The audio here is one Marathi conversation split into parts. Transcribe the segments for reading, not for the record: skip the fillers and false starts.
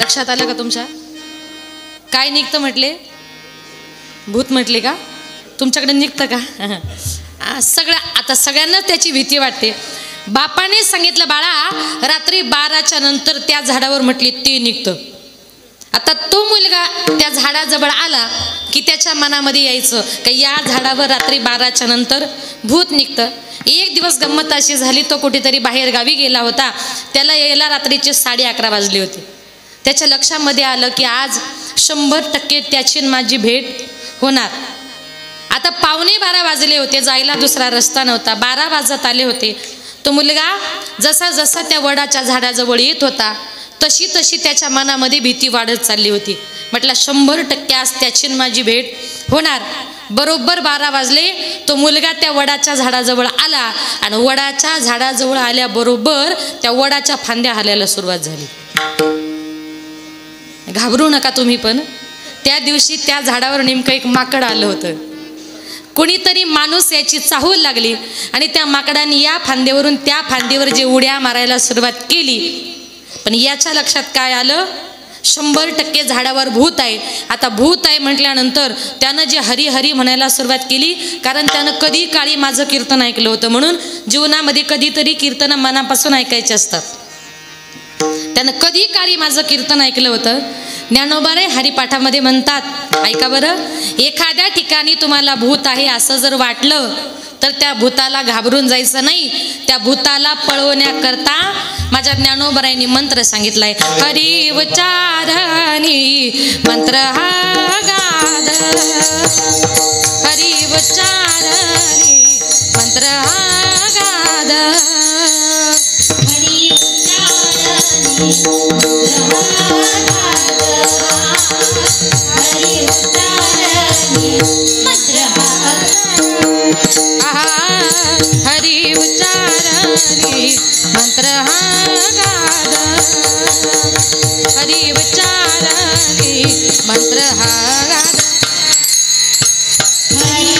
लक्षात आलं का तुमच्या? काय निघतं म्हटले? भूत म्हटले का? तुमच्याकडे निघतं का? सगळं आता सगळ्यांना त्याची भीती वाटते. बापाने सांगितलं बाळा रात्री 12च्या नंतर त्या झाडावर म्हटली ते निघतं. आता तो मुलगा त्या झाडाजवळ आला की त्याच्या मनामध्ये यायचं की या झाडावर रात्री 12च्या नंतर भूत निघतं. एक दिवस गंमत अशी झाली, तो कुठेतरी बाहेर गावी गेला होता. त्याला यायला रात्रीचे 11:30 वाजले होते. त्याच्या लक्षामध्ये आलं की आज 100% त्याची माझी भेट होणार. आता 11:45 वाजले होते, जायला दुसरा रस्ता नव्हता. 12 वाजत आले होते. तो मुलगा जसा जसा त्या वडाच्या झाडाजवळ येत होता तशी तशी त्याच्या मनामध्ये भीती वाढत चालली होती. म्हटलं 100% आज त्याची माझी भेट होणार. बरोबर 12 वाजले. तो मुलगा त्या वडाच्या झाडाजवळ आला आणि वडाच्या झाडाजवळ आल्याबरोबर त्या वडाच्या फांद्या हलायला सुरुवात झाली. घाबरू नका तुम्ही पण. त्या दिवशी त्या झाडावर नेमकं एक माकड आलं होतं. कोणीतरी माणूस याची चाहूल लागली आणि त्या माकडाने या फांद्यावरून त्या फांदीवर जे उड्या मारायला सुरुवात केली. पण याच्या लक्षात काय आलं? 100% झाडावर भूत आहे. आता भूत आहे म्हटल्यानंतर त्यानं जे हरी हरी म्हणायला सुरुवात केली, कारण त्यानं कधी काळी माझं कीर्तन ऐकलं होतं. म्हणून जीवनामध्ये कधीतरी कीर्तन मनापासून ऐकायचे असतात. त्यानं कधी काळी माझं कीर्तन ऐकलं होतं. ज्ञानोबारे हरिपाठामध्ये म्हणतात, ऐका बरं, एखाद्या ठिकाणी तुम्हाला भूत आहे असं जर वाटलं तर त्या भूताला घाबरून जायचं नाही. त्या भूताला पळवण्याकरता माझ्या ज्ञानोबरायांनी मंत्र सांगितलाय. हरी उच्चारणी मंत्र हा गाद, हरी उच्चारणी मंत्र हा गाद, हरी उच्चारणी मंत्र हा गाद, हरी उच्चारणी मंत्र हा गाद, हरी उच्चारणी मंत्र हा गाद, हरी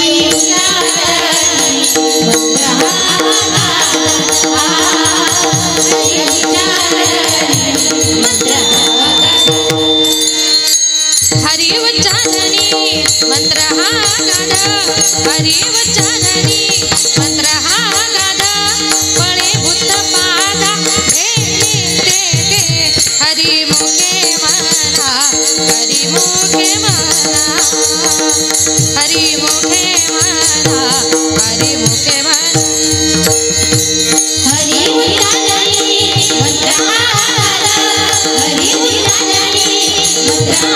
उच्चारणी मंत्र हरी उच्चारणी मंत्र हा गाद, हरी उच्चारणी मंत्र हा गाद, पळे भूत पादा भेटे हरी मुखे म्हणा, हरी मुखे म्हणा, हरी मुखे म्हणा, हरी मुखे म्हणा, हरी उच्चारणी मंत्र हा गाद, हरी उच्चारणी मंत्र हा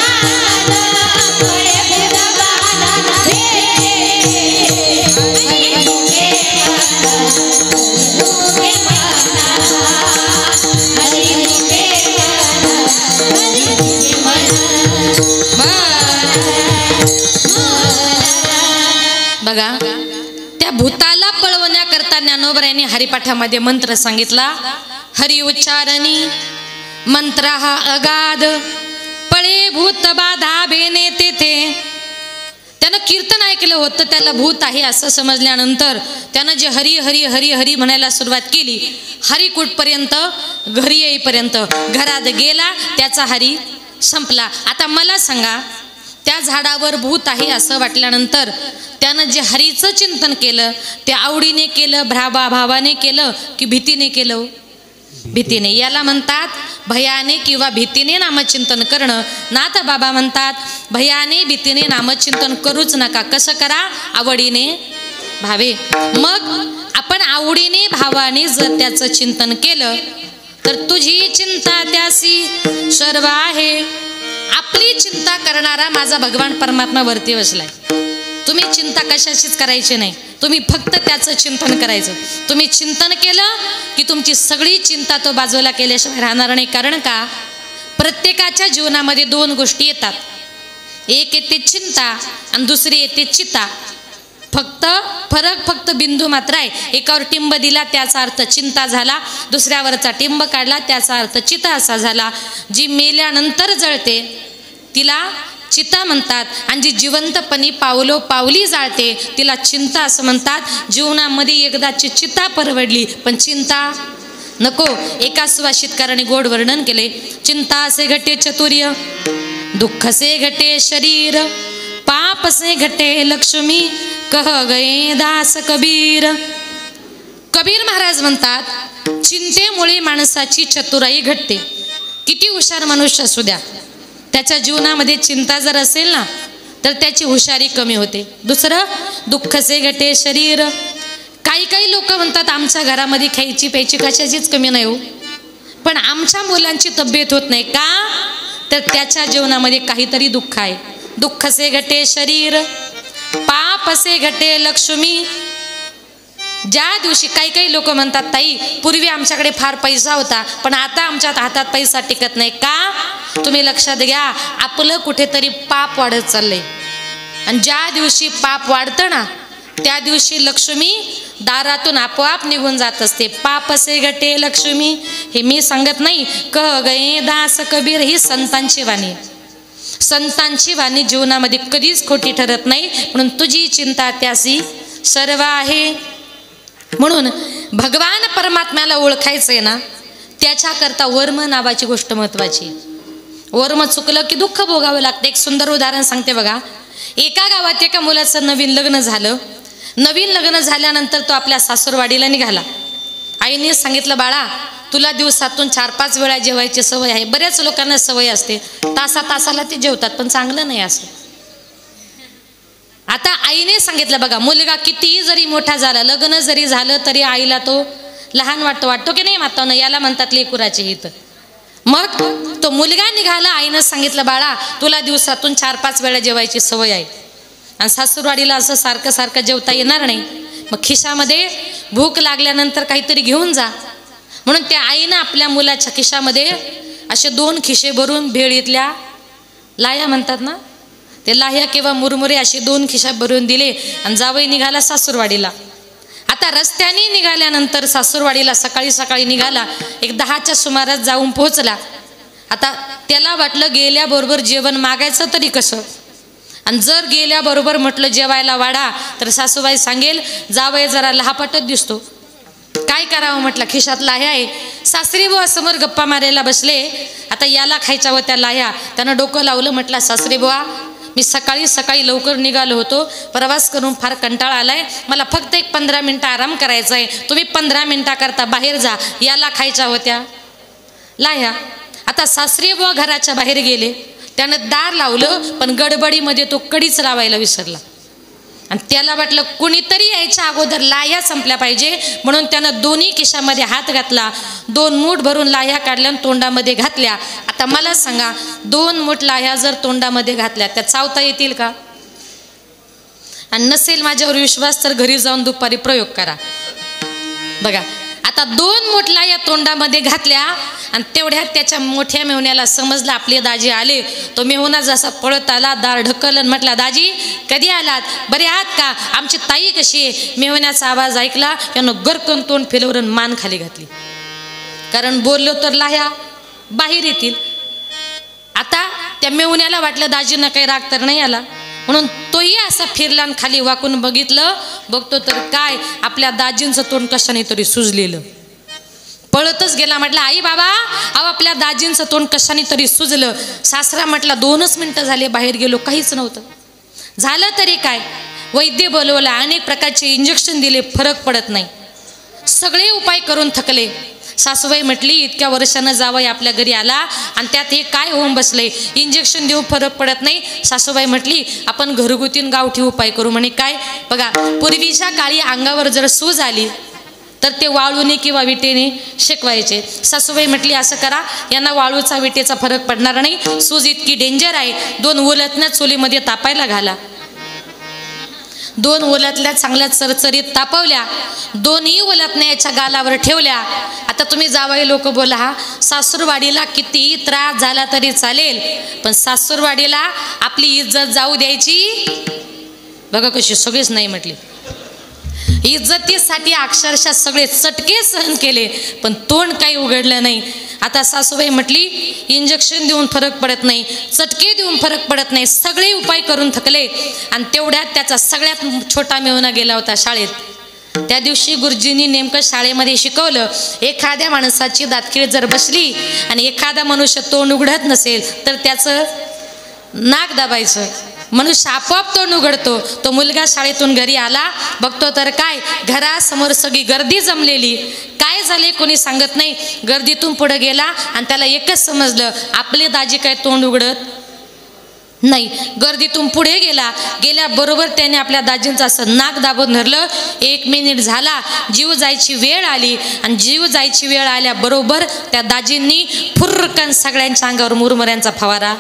गाद, पळे भूत पादा भेटे हरी मुखे म्हणा, मुखे म्हणा, हरी मुखे म्हणा, हरी मुखे म्हणा. बघा, त्या भूताला पळवण्याकरता ज्ञानोबरायांनी हरिपाठामध्ये मंत्र सांगितला. हरी उच्चारणी मंत्र हा अगाध, पळे भूत बाधा बेने तेथे. त्यानं कीर्तन ऐकलं होतं, त्याला भूत आहे असं समजल्यानंतर त्यानं जे हरी हरी हरी हरी म्हणायला सुरुवात केली. हरी कुठपर्यंत? घरी येईपर्यंत. घरात गेला त्याचा हरी संपला. आता मला सांगा, त्या झाडावर भूत आहे असं वाटल्यानंतर त्यानं जे हरीचं चिंतन केलं ते आवडीने केलं, भावाने केलं की भीतीने केलं? भीतीने. याला म्हणतात भयाने किंवा भीतीने नामचिंतन करणं. नाथ बाबा म्हणतात भयाने भीतीने नामचिंतन करूच नका. कसं करा? आवडीने भावे. मग आपण आवडीने भावाने जर त्याचं चिंतन केलं तर तुझी चिंता त्यासी सर्व आहे. आपली चिंता करणारा माझा भगवान परमात्मा वरती बसलाय. तुम्ही चिंता कशाचीच करायची नाही, तुम्ही फक्त त्याचं चिंतन करायचं. तुम्ही चिंतन केलं की तुमची सगळी चिंता तो बाजूला केल्याशिवाय राहणार नाही. कारण का? प्रत्येकाच्या जीवनामध्ये 2 गोष्टी येतात. एक येते चिंता आणि दुसरी येते चिता. फरक बिंदू मात्र आहे. एकावर टिंब दिला त्याचा अर्थ चिंता झाला, दुसऱ्यावरचा टिंब काढला त्याचा अर्थ चिता असा झाला. जी मेल्यानंतर जळते तिला चिता म्हणतात आणि जी जिवंतपणी पावली जाळते तिला चिंता असं म्हणतात. जीवनामध्ये एकदाची चिता परवडली पण चिंता नको. एका सुभाषितकाराने गोड वर्णन केले. चिंता से घटे चतुर्य, दुःख से घटे शरीर, पाप से घटे लक्ष्मी, कह गए दास कबीर. कबीर महाराज म्हणतात चिंतेमुळे माणसाची चतुराई घटते. किती हुशार मनुष्य असू द्या, त्याच्या जीवनामध्ये चिंता जर असेल ना तर त्याची हुशारी कमी होते. दुसरं, दुःख से घटे शरीर. काही काही लोक म्हणतात आमच्या घरामध्ये खायची प्यायची कशाचीच कमी नाही हो, पण आमच्या मुलांची तब्येत होत नाही का, तर त्याच्या जीवनामध्ये काहीतरी दुःख आहे. दुःख से घटे शरीर, पाप से घटे लक्ष्मी. ज्या दिवशी काही काही लोक म्हणतात ताई पूर्वी आमच्याकडे फार पैसा होता पण आता आमच्या हातात पैसा टिकत नाही का, तुम्ही लक्षात घ्या आपलं कुठेतरी पाप वाढत चाललंय. आणि ज्या दिवशी पाप वाढतं ना त्या दिवशी लक्ष्मी दारातून आपोआप निघून जात असते. पाप से घटे लक्ष्मी. हे मी सांगत नाही, कह गए दास कबीर. ही संतांची वाणी. संतांची वाणी जीवनामध्ये कधीच खोटी ठरत नाही. म्हणून तुझी चिंता त्यासी सर्व आहे. म्हणून भगवान परमात्म्याला ओळखायचं आहे ना त्याच्याकरता वर्म नावाची गोष्ट महत्वाची. वर्म चुकलं की दुःख भोगावं लागतं. एक सुंदर उदाहरण सांगते बघा. एका गावात एका मुलाचं नवीन लग्न झालं. नवीन लग्न झाल्यानंतर तो आपल्या सासूरवाडीला निघाला. आईने सांगितलं बाळा तुला दिवसातून 4-5 वेळा जेवायची सवय आहे. बऱ्याच लोकांना सवय असते तासाला ते जेवतात पण चांगलं नाही असं. आता आईने सांगितलं बघा मुलगा कितीही जरी मोठा झाला लग्न जरी झालं तरी आईला तो लहान वाटतो की नाही माता, याला म्हणतात लेकुराचे हित. मग तो मुलगा निघाला. आईनं सांगितलं बाळा तुला दिवसातून 4-5 वेळा जेवायची सवय आहे आणि सासूरवाडीला असं सारखं सारखं जेवता येणार नाही. मग खिशामध्ये भूक लागल्यानंतर काहीतरी घेऊन जा. म्हणून त्या आईनं आपल्या मुलाच्या खिशामध्ये असे 2 खिशे भरून भेळीतल्या लाह्या म्हणतात ना ते लाह्या किंवा मुरमुरे असे 2 खिशा भरून दिले आणि जावई निघाला सासूरवाडीला. आता रस्त्याने निघाल्यानंतर सासूरवाडीला सकाळी निघाला. एक 10च्या सुमारास जाऊन पोहोचला. आता त्याला वाटलं गेल्याबरोबर जेवण मागायचं तरी कसं, आणि जर गेल्याबरोबर म्हटलं जेवायला वाढा तर सासूबाई सांगेल जावई जरा लहापटच दिसतो. काय करावं म्हटलं खिशात लाह्या आहे. सासरी बुवा समोर गप्पा मारायला बसले. आता याला खायच्या होत्या लाह्या. त्यानं डोकं लावलं. म्हटलं सासरी बुवा मी सकाळी लवकर निघालो होतो, प्रवास करून फार कंटाळा आलाय, मला फक्त एक 15 मिनिटं आराम करायचा आहे, तुम्ही 15 मिनिटाकरता बाहेर जा, याला खायच्या होत्या लाह्या. आता सासरी बुवा घराच्या बाहेर गेले. त्यानं दार लावलं पण गडबडीमध्ये तो कडीच लावायला विसरला आणि त्याला वाटलं कुणीतरी यायच्या अगोदर लाह्या संपल्या पाहिजे. म्हणून त्यानं दोन्ही खिशामध्ये हात घातला. 2 मूठ भरून लाह्या काढल्या आणि तोंडामध्ये घातल्या. आता मला सांगा 2 मूठ लाह्या जर तोंडामध्ये घातल्या त्या चावता येतील का? आणि नसेल माझ्यावर विश्वास तर घरी जाऊन दुपारी प्रयोग करा बघा. आता 2 मूठ लाह्या तोंडामध्ये घातल्या आणि तेवढ्यात त्याच्या मोठ्या मेहुण्याला समजलं आपले दाजी आले. तो मेहुणा जसा पळत आला दार ढकलून म्हटला दाजी कधी आलात, बरे आहात का, आमची ताई कशी आहे. मेहुण्याचा आवाज ऐकला त्यानं गरकन तोंड फिरवून मान खाली घातली, कारण बोललो तर लाह्या बाहेर येतील. आता त्या मेहुण्याला वाटलं दाजींना काही राग तर नाही आला, म्हणून तोही असा फिरला आणि खाली वाकून बघतो तर काय आपल्या दाजींचं तोंड कशाने तरी सुजलेलं. पळतच गेला. म्हटलं आई बाबा अहो आपल्या दाजींचं तोंड कशाने तरी सुजलं. सासरा म्हटला 2च मिनिटं झाले बाहेर गेलो, काहीच नव्हतं. झालं तरी काय, वैद्य बोलवला, अनेक प्रकारचे इंजेक्शन दिले, फरक पडत नाही. सगळे उपाय करून थकले. सासूबाई म्हटली इतक्या वर्षानं जावई आपल्या घरी आला आणि त्यात हे काय होऊन बसले, इंजेक्शन देऊ फरक पडत नाही. सासूबाई म्हटली आपण घरगुती गावठी उपाय करू. म्हणे काय बघा पूर्वीच्या काळी अंगावर जर सूज आली तर ते वाळूने किंवा विटेने शेकवायचे. सासूबाई म्हटली असं करा यांना वाळूचा विटेचा फरक पडणार नाही, सूज इतकी डेंजर आहे. 2 उलटण्या चुलीमध्ये तापायला घाला. 2 उलटल्या चांगल्या चरचरीत तापवल्या. 2ही उलटण्या याच्या गालावर ठेवल्या. आता तुम्ही जावई लोक बोला हा सासूरवाडीला किती त्रास झाला तरी चालेल पण सासूरवाडीला आपली इज्जत जाऊ द्यायची. बघा कशी सगळेच नाही म्हटली. इज्जतीसाठी अक्षरशः सगळे चटके सहन केले पण तोंड काही उघडलं नाही. आता सासूबाई म्हटली इंजेक्शन देऊन फरक पडत नाही, चटके देऊन फरक पडत नाही, सगळे उपाय करून थकले. आणि तेवढ्यात त्याचा सगळ्यात छोटा मेहुणा गेला होता शाळेत. त्या दिवशी गुरुजींनी नेमकं शाळेमध्ये शिकवलं, एखाद्या माणसाची दातखिळ जर बसली आणि एखादा मनुष्य तोंड उघडत नसेल तर त्याचं नाक दाबायचं, मनुष्य आपोआप तोंड उघडतो. तो मुलगा शाळेतून घरी आला, बघतो तर काय, घरासमोर सगळी गर्दी जमलेली. काय झाले कोणी सांगत नाही. गर्दीतून पुढे गेला आणि त्याला एकच समजलं, आपले दाजी काय तोंड उघडत नाही. गर्दीतून पुढे गेल्याबरोबर त्याने आपल्या दाजींचं असं नाक दाबून धरलं. 1 मिनिट झाला, जीव जायची वेळ आली आणि जीव जायची वेळ आल्याबरोबर त्या दाजींनी फुर्रकन सगळ्यांच्या अंगावर मुरमुऱ्यांचा फवारा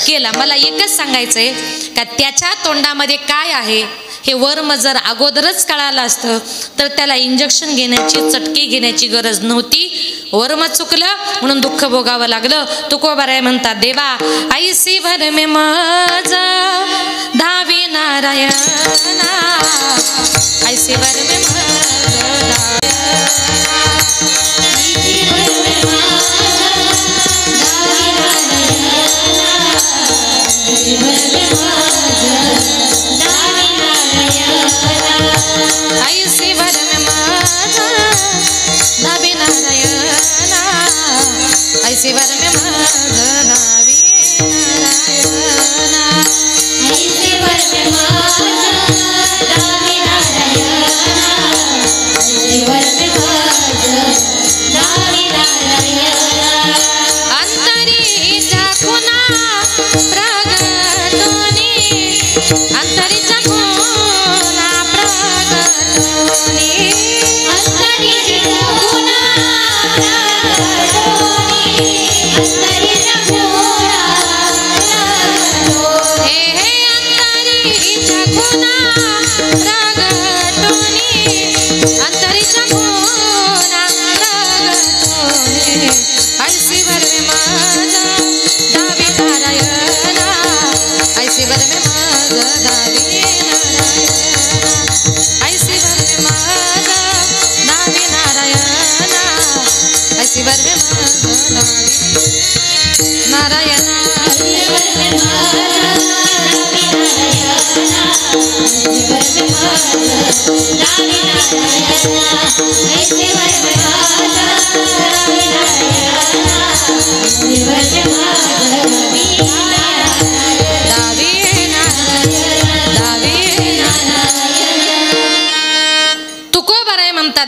केला. मला एकच सांगायचंय का त्याच्या तोंडामध्ये काय आहे हे वर्म जर अगोदरच कळालं असतं तर त्याला इंजेक्शन घेण्याची, चटके घेण्याची गरज नव्हती. वर्म चुकलं म्हणून दुःख भोगावं लागलं. तुकोबाराय म्हणतात, देवा ऐसी भर में मज धावी नारायणा, ऐसी भर में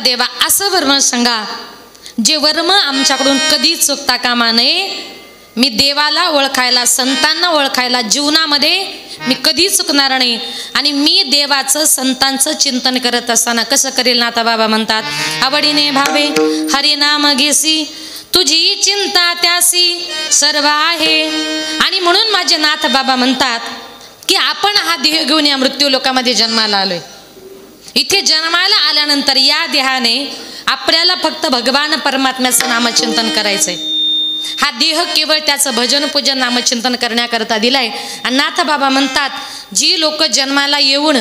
देवा असं वर्म सांगा, जे वर्म आमच्याकडून कधी चुकता कामा नये. मी देवाला ओळखायला, संतांना ओळखायला जीवनामध्ये मी कधी चुकणार नाही. आणि मी देवाचं, संतांचं चिंतन करत असताना कसं करेल ना, आता बाबा म्हणतात, आवडीने भावे हरिनाम घेसी, तुझी चिंता त्यासी सर्व आहे. आणि म्हणून माझे नाथ बाबा म्हणतात की आपण हा देह घेऊन या मृत्यू लोकामध्ये जन्माला आलोय. इथे जन्माला आल्यानंतर या देहाने आपल्याला फक्त भगवान परमात्म्याचं नामचिंतन करायचंय. हा देह केवळ त्याचं भजन पूजन नामचिंतन करण्याकरता दिलाय. आणि नाथ बाबा म्हणतात, जी लोक जन्माला येऊन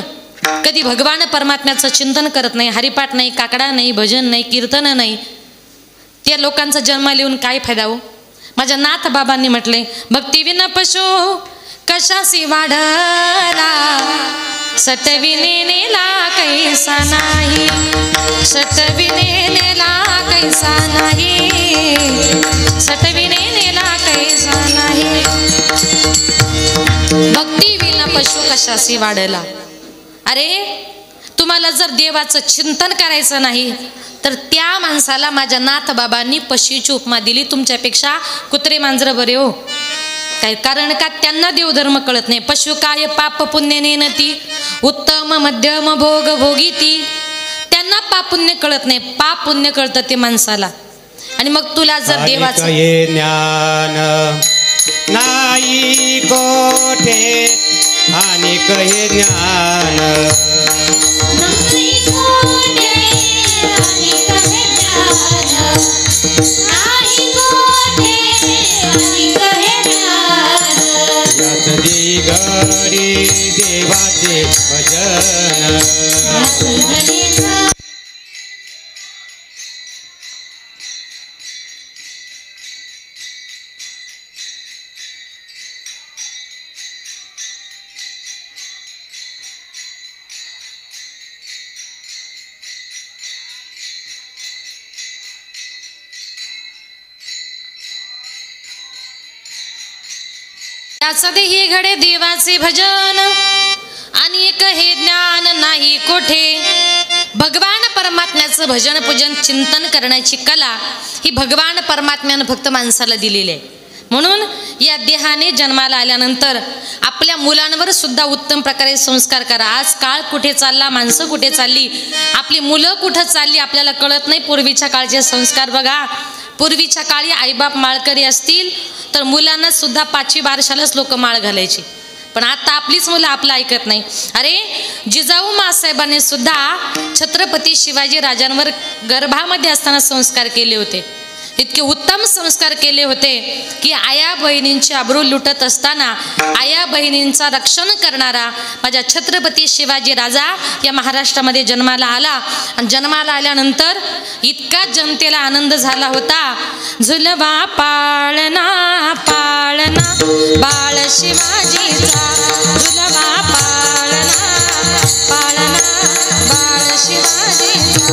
कधी भगवान परमात्म्याचं चिंतन करत नाही, हरिपाठ नाही, काकडा नाही, भजन नाही, कीर्तन नाही, त्या लोकांचा जन्माला येऊन काय फायदा हो. माझ्या नाथ बाबांनी म्हटले, भक्तिविना पशु कशासी वाढला, सटविने नेला कैसा नाही, सटविने नेला कैसा नाही, सटविने नेला कैसा नाही. भक्ती विना पशु कशासी वाढला. अरे तुम्हाला जर देवाचं चिंतन करायचं नाही तर त्या माणसाला माझ्या नाथ बाबांनी पशुची उपमा दिली. तुमच्यापेक्षा कुत्रे मांजर बरे हो. काय कारण का त्यांना देवधर्म कळत नाही. पशु काय पाप पुण्य नेनती, उत्तम मध्यम भोग भोगीती. त्यांना पाप पुण्य कळत नाही, पाप पुण्य कळतं ते माणसाला. आणि मग तुला जर देवाचं ज्ञान नाही कोठे, आणि कहे ज्ञान नाही कोठे, आणि कहे ज्ञान नाही कोठे, आणि कहे ज्ञान. यात दिगरी देवाचे भजन, त्याच देही घडे देवाचे भजन, अनेक हे ज्ञान नाही कोठे. भगवान परमात्म्याचं भजन पूजन चिंतन करण्याची कला ही भगवान परमात्म्यानं फक्त माणसाला दिलेली आहे. म्हणून या देहाने जन्माला आल्यानंतर आपल्या मुलांवर सुद्धा उत्तम प्रकारे संस्कार करा. आज काळ कुठे चालला, माणसं कुठे चालली, आपली मुलं कुठं चालली आपल्याला कळत नाही. पूर्वीच्या काळचे संस्कार बघा. पूर्वीच्या काळी आईबाप माळकरी असतील तर मुलांना सुद्धा 5वी बारशालाच लोक माळ घालायची. पण आता आपलीच मुलं आपलं ऐकत नाही. अरे जिजाऊ मासाहेबांनी सुद्धा छत्रपती शिवाजी राजांवर गर्भामध्ये असताना संस्कार केले होते. इतके उत्तम संस्कार केले होते की आया बहिणींची अब्रू लुटत असताना आया बहिणींचा रक्षण करणारा माझा छत्रपती शिवाजी राजा या महाराष्ट्रामध्ये जन्माला आला. आणि जन्माला आल्यानंतर इतका जनतेला आनंद झाला होता. झुलवा पाळणा पाळणा बाळ शिवाजीचा, झुलवा पाळणा पाळणा बाळ शिवाजीचा,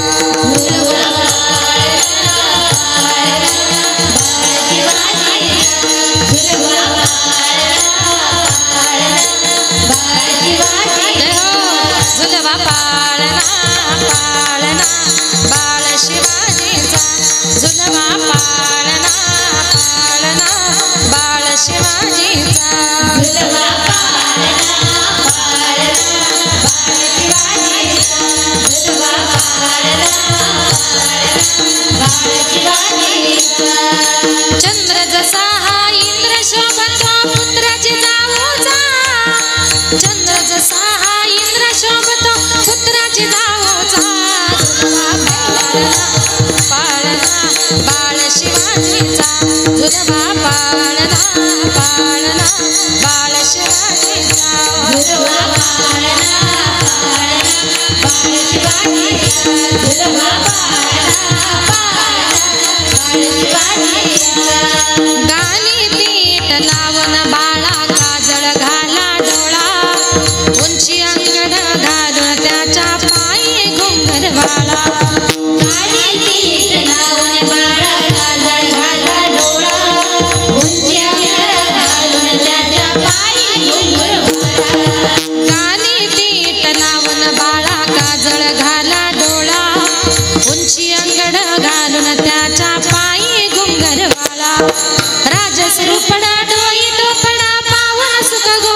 झुलवा पाळणा पाळणा बाळ शिवाजीचा, झुलवा पाळणा पाळणा बाळ शिवाजीचा, झुलवा पाळणा पाळणा बाळ शिवाजीचा, झुलवा पाळणा बाळ शिवाजीचा. चंद्र जसा हा इंद्र शोभतो पुत्राची जाऊचा, चंद्र जसा हा इंद्र शोभतो पुत्राची जाऊचा, पाळणा बाळ शिवाजीचा, झुलवा पाळणा पाळणा बाळ शिवाजीचा, झुलवा पाळणा पाळणा बाळ शिवाजीचा, झुलवा पाळणा बाळ शिवाजीचा. गाणी पीठ लावून बाळा काजळ घाला डोळा, उंची अंगण घालून त्याच्या पायी घुंगर वाळा, गाणी पीठ लावून बाळा काजळ घाला डोळा, उंची अंगण घालून त्याच्या पायी घुंगर वाळा, गाणी पीठ लावून बाळा काजळ घाला डोळा, उंची अंगण घालून त्याच्या पायी घुंगर वाळा. राजस रूपडा डोई टोपडा पावन सुख गो,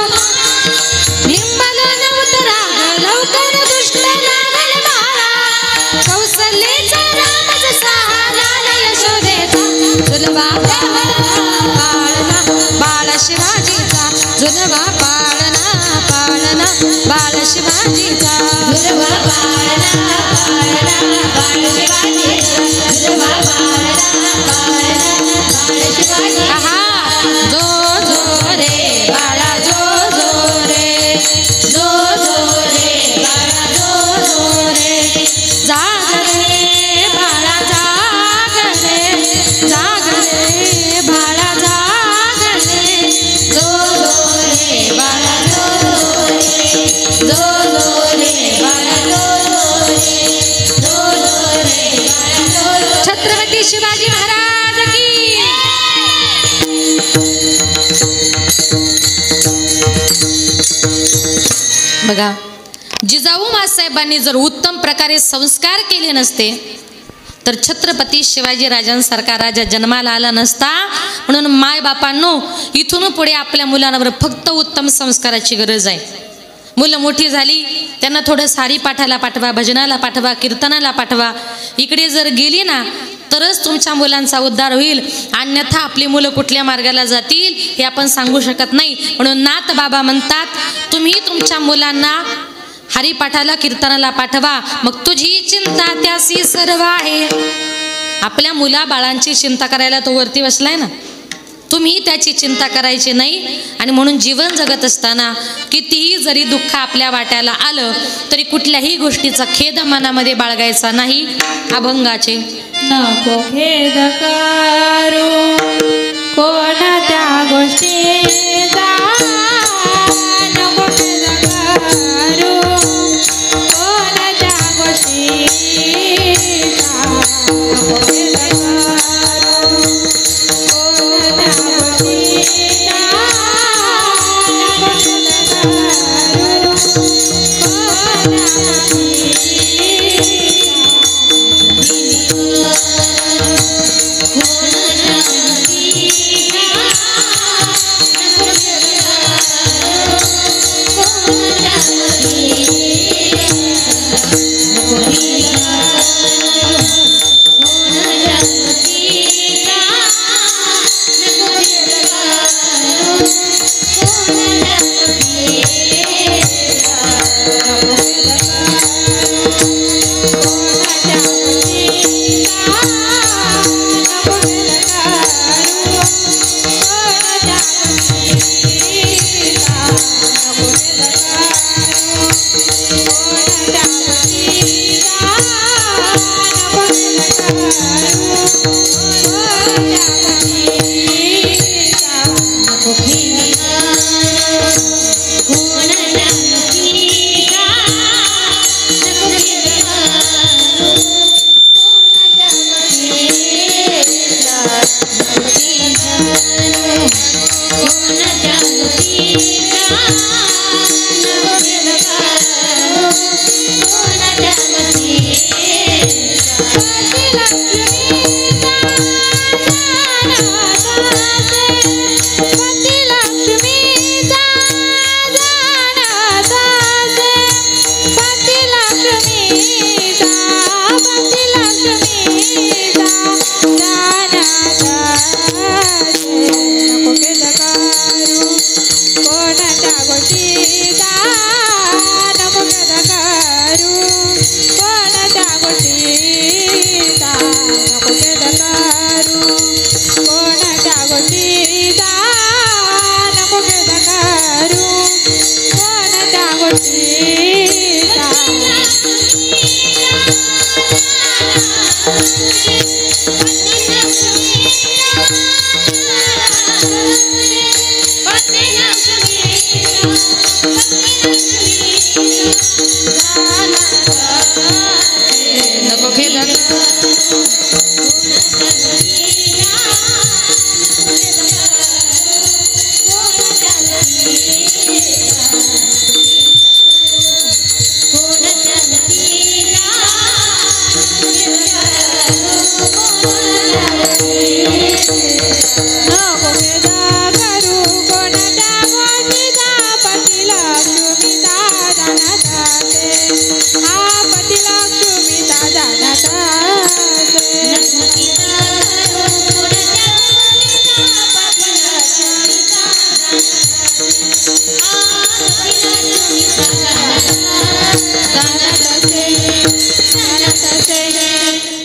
निंबल नवतरा लवकर दुष्ट लागल बाळा, कौसल्याचा राम जसा लाल यशोदेचा, झुलवा पाळणा बाळ शिवाजीचा, झुलवा पाळणा पाळणा बाळ शिवाजीचा, झुलवा पाळणा पाळणा बाळ शिवाजीचा, झुलवा पाळणा पाळणा बाळ शिवाजीचा. आहा जो जो रे बाळा जो जो रे, जो जो रे बाळा जो जो रे, जाग रे बाळा जाग रे, जाग रे बाळा जाग रे, जो जो रे बाळा जो रे, जो जो रे बाळा जो रे, जो जो रे बाळा जो. छत्रपती शिवाजी महाराज की. बघा जिजाऊ मासाहेबांनी जर उत्तम प्रकारे संस्कार केले नसते तर छत्रपती शिवाजी राजांसारखा राजा जन्माला आला नसता. म्हणून माय बापांनो इथून पुढे आपल्या मुलांवर फक्त उत्तम संस्काराची गरज आहे. मुलं मोठी झाली त्यांना थोडं सारी पाठाला पाठवा, भजनाला पाठवा, कीर्तनाला पाठवा. इकडे जर गेली ना तरच तुमच्या मुलांचा उद्धार होईल, अन्यथा आपली मुलं कुठल्या मार्गाला जातील हे आपण सांगू शकत नाही. म्हणून नाथ बाबा म्हणतात तुम्ही तुमच्या मुलांना हरिपाठाला कीर्तनाला पाठवा, मग तुझी चिंता त्यासी सर्व आहे. आपल्या मुला बाळांची चिंता करायला तो वरती बसलाय ना, तुम्ही त्याची चिंता करायची नाही. आणि म्हणून जीवन जगत असताना कितीही जरी दुःख आपल्या वाट्याला आलं तरी कुठल्याही गोष्टीचा खेद मनामध्ये बाळगायचा नाही. अभंगाचे नको खेद करू कोणत्या गोष्टीचा, नको खेद करू कोणत्या गोष्टीचा, नको खेद करू कोणत्या गोष्टीचा,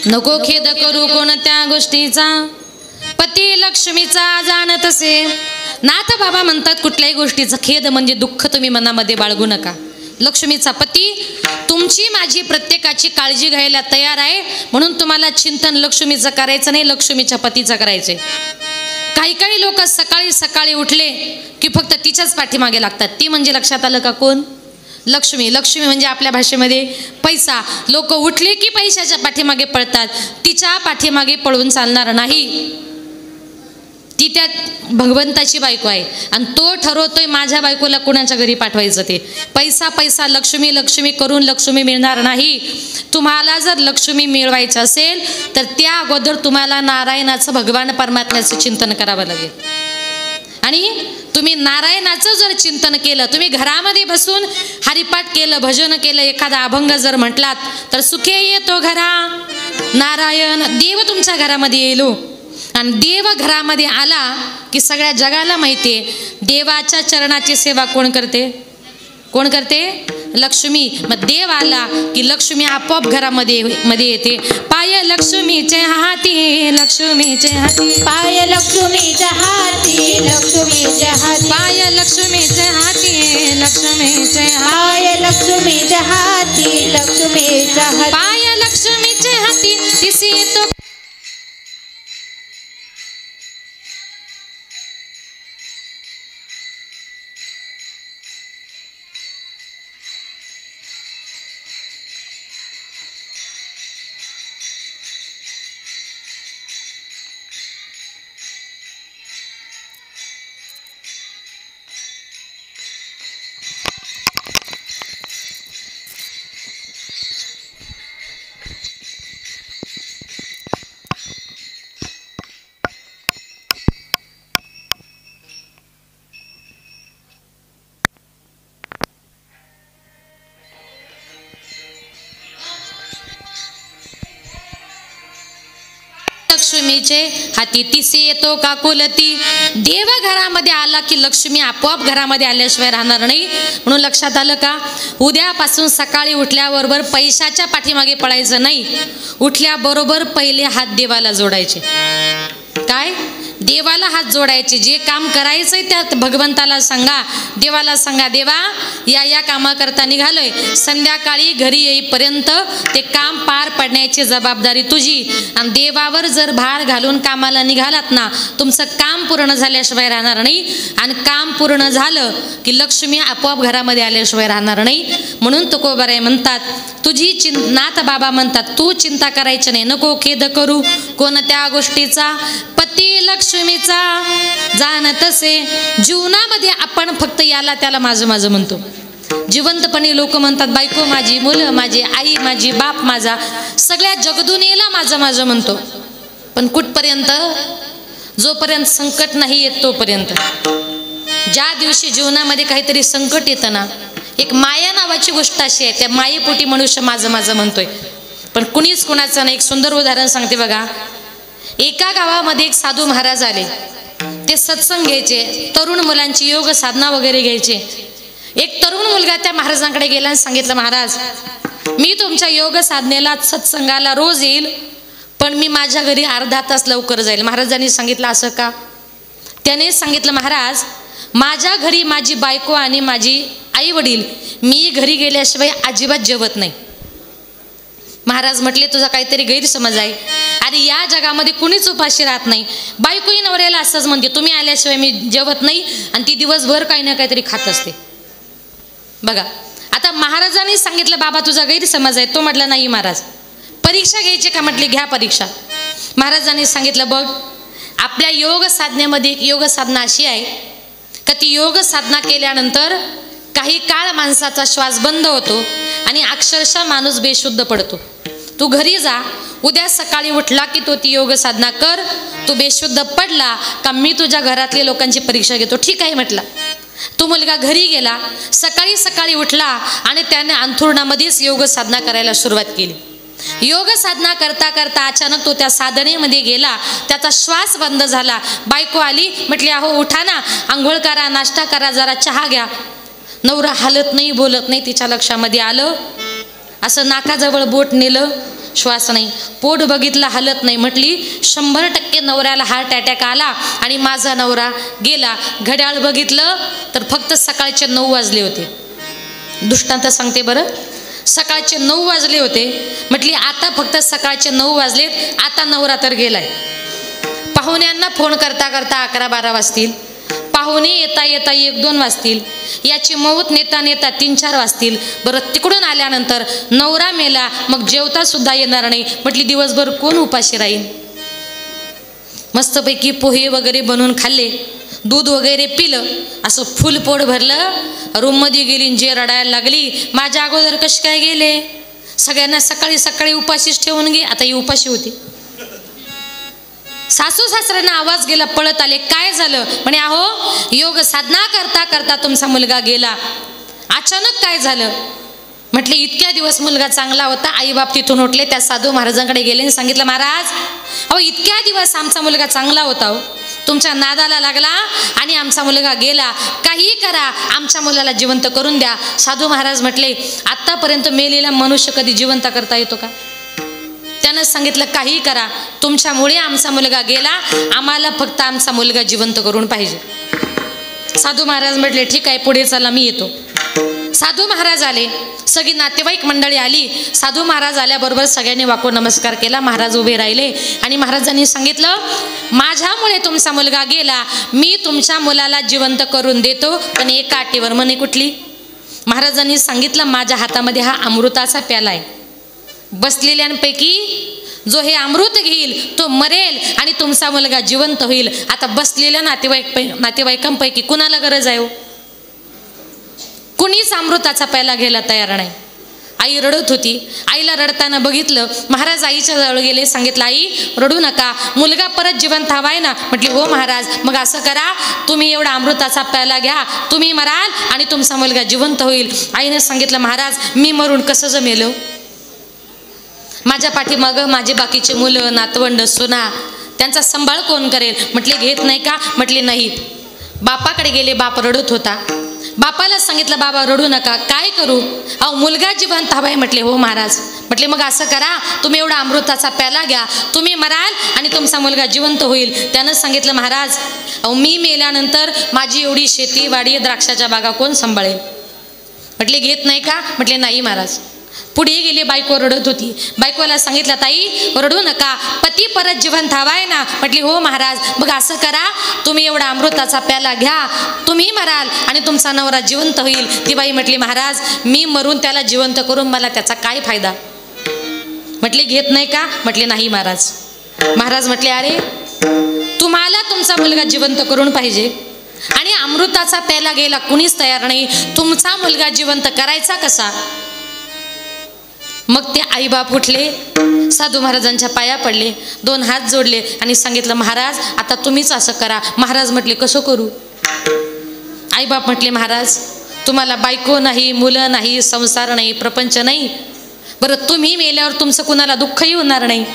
नको खेद करू कोणत्या गोष्टीचा, पती लक्ष्मीचा जाणत असे. नाथ बाबा म्हणतात कुठल्याही गोष्टीचा खेद म्हणजे दुःख तुम्ही मनामध्ये बाळगू नका. लक्ष्मीचा पती तुमची माझी प्रत्येकाची काळजी घ्यायला तयार आहे, म्हणून तुम्हाला चिंतन लक्ष्मीचं करायचं नाही, लक्ष्मीच्या पतीचं करायचंय. काही काही लोक सकाळी सकाळी उठले की फक्त तिच्याच पाठीमागे लागतात. ती म्हणजे लक्षात आलं का कोण? लक्ष्मी. लक्ष्मी म्हणजे आपल्या भाषेमध्ये पैसा. लोक उठले की पैशाच्या पाठीमागे पळतात, तिच्या पाठीमागे पळून चालणार नाही. ती त्या भगवंताची बायको आहे आणि तो ठरवतोय माझ्या बायकोला कुणाच्या घरी पाठवायचं. ते पैसा पैसा लक्ष्मी लक्ष्मी करून लक्ष्मी मिळणार नाही. तुम्हाला जर लक्ष्मी मिळवायचं असेल तर त्या अगोदर तुम्हाला नारायणाचं, भगवान परमात्म्याचं चिंतन करावं लागेल. आणि तुम्ही नारायणाचं जर चिंतन केलं, तुम्ही घरामध्ये बसून हरिपाठ केलं, भजन केलं, एखादा अभंग जर म्हटलात तर सुखे येतो घरा नारायण. देव तुमच्या घरामध्ये येईल. आणि देव घरामध्ये आला की सगळ्या जगाला माहिती आहे देवाच्या चरणाची सेवा कोण करते? कोण करते? लक्ष्मी. मग देव आला की लक्ष्मी आपोआप घरामध्ये येते. पाय लक्ष्मीचे हाती, लक्ष्मीचे हाती, पाय लक्ष्मीच्या हाती, लक्ष्मीच्या हाती, पाय लक्ष्मीचे हाती, लक्ष्मीचे पाय लक्ष्मीच्या हाती, लक्ष्मीच्या हाती, पाय लक्ष्मीचे हाती, दिसी येतो लक्ष्मीचे हाती, तिसे येतो काकुलती. देव घरामध्ये आला की लक्ष्मी आपोआप घरामध्ये आल्याशिवाय राहणार नाही. म्हणून लक्षात आलं का? उद्यापासून सकाळी उठल्याबरोबर पैशाच्या पाठीमागे पळायचं नाही. उठल्याबरोबर पहिले हात देवाला जोडायचे. काय? देवाला हात जोडायचे. जे काम करायचंय त्यात भगवंताला सांगा, देवाला सांगा, देवा या कामाकरता निघालोय, संध्याकाळी घरी येईपर्यंत ते काम पार पडण्याची जबाबदारी तुझी. आणि देवावर जर भार घालून कामाला निघालात ना, तुमचं काम पूर्ण झाल्याशिवाय राहणार नाही. आणि काम पूर्ण झालं की लक्ष्मी आपोआप घरामध्ये आल्याशिवाय राहणार नाही. म्हणून तुकोबाराय म्हणतात, तुझी नाथ बाबा म्हणतात, तू चिंता करायची नाही, नको खेद करू कोणत्या गोष्टीचा, पती लक्ष्मीचा जाणत असे. जीवनामध्ये आपण फक्त याला त्याला माझं माझं म्हणतो. जिवंतपणे लोक म्हणतात बायको माझी, मुलं माझी, आई माझी, बाप माझा, सगळ्या जगदुनियेला माझं माझं म्हणतो. पण कुठपर्यंत? जोपर्यंत संकट नाही येत तोपर्यंत. ज्या दिवशी जीवनामध्ये काहीतरी संकट येतं ना, एक माया नावाची गोष्ट अशी आहे, त्या मायेपोटी मनुष्य माझं माझं म्हणतोय, पण कुणीच कुणाचं नाही. एक सुंदर उदाहरण सांगते बघा. एका गावामध्ये एक साधू महाराज आले. ते सत्संग घ्यायचे, तरुण मुलांची योग साधना वगैरे घ्यायचे. एक तरुण मुलगा त्या महाराजांकडे गेला आणि सांगितलं, महाराज मी तुमच्या योग साधनेला सत्संगाला रोज येईल, पण मी माझ्या घरी अर्धा तास लवकर जाईल. महाराजांनी सांगितलं, असं का? त्याने सांगितलं, महाराज माझ्या घरी माझी बायको आणि माझी आई वडील मी घरी गेल्याशिवाय अजिबात जेवत नाही. महाराज म्हटले, तुझा काहीतरी गैरसमज आहे. अरे या जगामध्ये कुणीच उपाशी राहत नाही. बायकोही नवऱ्याला असंच म्हणते, तुम्ही आल्याशिवाय मी जेवत नाही, आणि ती दिवसभर काही ना काहीतरी खात असते. बघा, आता महाराजांनी सांगितलं, बाबा तुझा गैरसमज आहे. तो म्हटला, नाही महाराज. परीक्षा घ्यायची का? म्हटली, घ्या परीक्षा. महाराजांनी सांगितलं, बघ आपल्या योग साधनेमध्ये एक योग साधना अशी आहे का ती योग साधना केल्यानंतर काही काळ माणसाचा श्वास बंद होतो आणि अक्षरशः माणूस बेशुद्ध पडतो. तू घरी जा, उद्या सकाळी उठला की तो ती योग साधना कर. तू बेशुद्ध पडला का मी तुझ्या घरातल्या लोकांची परीक्षा घेतो. ठीक आहे म्हटला. तो मुलगा घरी गेला, सकाळी सकाळी उठला आणि त्याने अंथरुणामध्येच योग साधना करायला सुरुवात केली. योग साधना करता करता अचानक तो त्या साधनेमध्ये गेला, त्याचा श्वास बंद झाला. बायको आली, म्हटली, अहो उठा ना, आंघोळ करा, नाश्ता करा, जरा चहा घ्या. नवरा हालत नाही, बोलत नाही. तिच्या लक्षामध्ये आलं, असं नाकाजवळ बोट नेलं, श्वास नाही. पोट बघितलं, हालत नाही. म्हटली, 100% नवऱ्याला हार्ट अटॅक आला आणि माझा नवरा गेला. घड्याळ बघितलं तर फक्त सकाळचे 9 वाजले होते. दृष्टांत सांगते बरं, सकाळचे 9 वाजले होते. म्हटली, आता फक्त सकाळचे 9 वाजलेत, आता नवरा तर गेलाय. पाहुण्यांना फोन करता करता 11-12 वाजतील. पाहुणे येता येता 1-2 वाजतील. याची मौत नेता नेता 3-4 वाजतील. बरं, तिकडून आल्यानंतर नवरा मेला, मग जेवता सुद्धा येणार नाही. म्हटली, दिवसभर कोण उपाशी राहील? मस्तपैकी पोहे वगैरे बनवून खाल्ले, दूध वगैरे पिलं, असं फुल पोट भरलं. रूममध्ये गेली, जे रडायला लागली, माझ्या अगोदर कशी काय गेले? सगळ्यांना सकाळी सकाळी उपाशीच ठेवून गे. आता ही उपाशी होती. सासू सासऱ्यांना आवाज गेला, पळत आले. काय झालं? म्हणे, अहो योग साधना करता करता तुमचा मुलगा गेला. अचानक काय झालं? म्हटले, इतक्या दिवस मुलगा चांगला होता. आई बाप तिथून उठले, त्या साधू महाराजांकडे गेले आणि सांगितलं, महाराज अहो इतक्या दिवस आमचा मुलगा चांगला होता, हो तुमच्या नादाला लागला आणि आमचा मुलगा गेला. काही करा, आमच्या मुलाला जिवंत करून द्या. साधू महाराज म्हटले, आत्तापर्यंत मेलेला मनुष्य कधी जिवंत करता येतो का? त्यानं सांगितलं, काही करा, तुमच्यामुळे आमचा मुलगा गेला, आम्हाला फक्त आमचा मुलगा जिवंत करून पाहिजे. साधू महाराज म्हटले, ठीक आहे, पुढे चला, मी येतो. साधू महाराज आले, सगळी नातेवाईक मंडळी आली. साधू महाराज आल्याबरोबर सगळ्यांनी वाको नमस्कार केला. महाराज उभे राहिले आणि महाराजांनी सांगितलं, माझ्यामुळे तुमचा मुलगा गेला, मी तुमच्या मुलाला जिवंत करून देतो, पण एका अटीवर. म्हणे, कुठली? महाराजांनी सांगितलं, माझ्या हातामध्ये हा अमृताचा प्याला आहे. बसलेल्यांपैकी जो हे अमृत घेईल तो मरेल आणि तुमचा मुलगा जिवंत होईल. आता बसलेल्या नातेवाईकांपैकी कुणाला गरज आहे? कुणीच अमृताचा प्याला घ्यायला तयार नाही. आई रडत होती. आईला रडताना बघितलं. महाराज आईच्या जवळ गेले, सांगितलं, आई रडू नका, मुलगा परत जिवंत हवाय ना? म्हटली, हो महाराज. मग असं करा, तुम्ही एवढा अमृताचा प्याला घ्या, तुम्ही मराल आणि तुमचा मुलगा जिवंत होईल. आईने सांगितलं, महाराज मी मरून कसं जमेल? माझ्या पाठीमागं माझे बाकीचे मुलं, नातवंड, सुना, त्यांचा सांभाळ कोण करेल? म्हटले, घेत नाही का? म्हटले, नाही. बापाकडे गेले. बाप रडत होता. बापाला सांगितलं, बाबा रडू नका, काय करू? अहो मुलगा जिवंत हवाय. म्हटले, हो महाराज. म्हटले, मग असं करा, तुम्ही एवढा अमृताचा प्याला घ्या, तुम्ही मराल आणि तुमचा मुलगा जिवंत होईल. त्यानं सांगितलं, महाराज अहो मी मेल्यानंतर माझी एवढी शेती वाडी द्राक्षाच्या बागा कोण सांभाळेल? म्हटले, घेत नाही का? म्हटले, नाही महाराज. पुढे गेले. बायको रडत होती. बायकोला सांगितलं, ताई रडू नका, पती परत जिवंत हवाय ना? म्हटली, हो महाराज. मग असं करा, तुम्ही एवढा अमृताचा प्याला घ्या, तुम्ही मराल आणि तुमचा नवरा जिवंत होईल. ती बाई म्हटली, महाराज मी मरून त्याला जिवंत करून मला त्याचा काय फायदा? म्हटले, घेत नाही का? म्हटले, नाही महाराज. महाराज म्हटले, अरे तुम्हाला तुमचा मुलगा जिवंत करून पाहिजे आणि अमृताचा प्याला घ्यायला कुणीच तयार नाही, तुमचा मुलगा जिवंत करायचा कसा? मग ते आईबाप उठले, साधू महाराजांच्या पाया पडले, 2 हात जोडले आणि सांगितलं, महाराज आता तुम्हीच असं करा. महाराज म्हटले, कसं करू? आईबाप म्हटले, महाराज तुम्हाला बायको नाही, मुलं नाही, संसार नाही, प्रपंच नाही, बरं तुम्ही मेल्यावर तुमचं कुणाला दुःखही होणार नाही.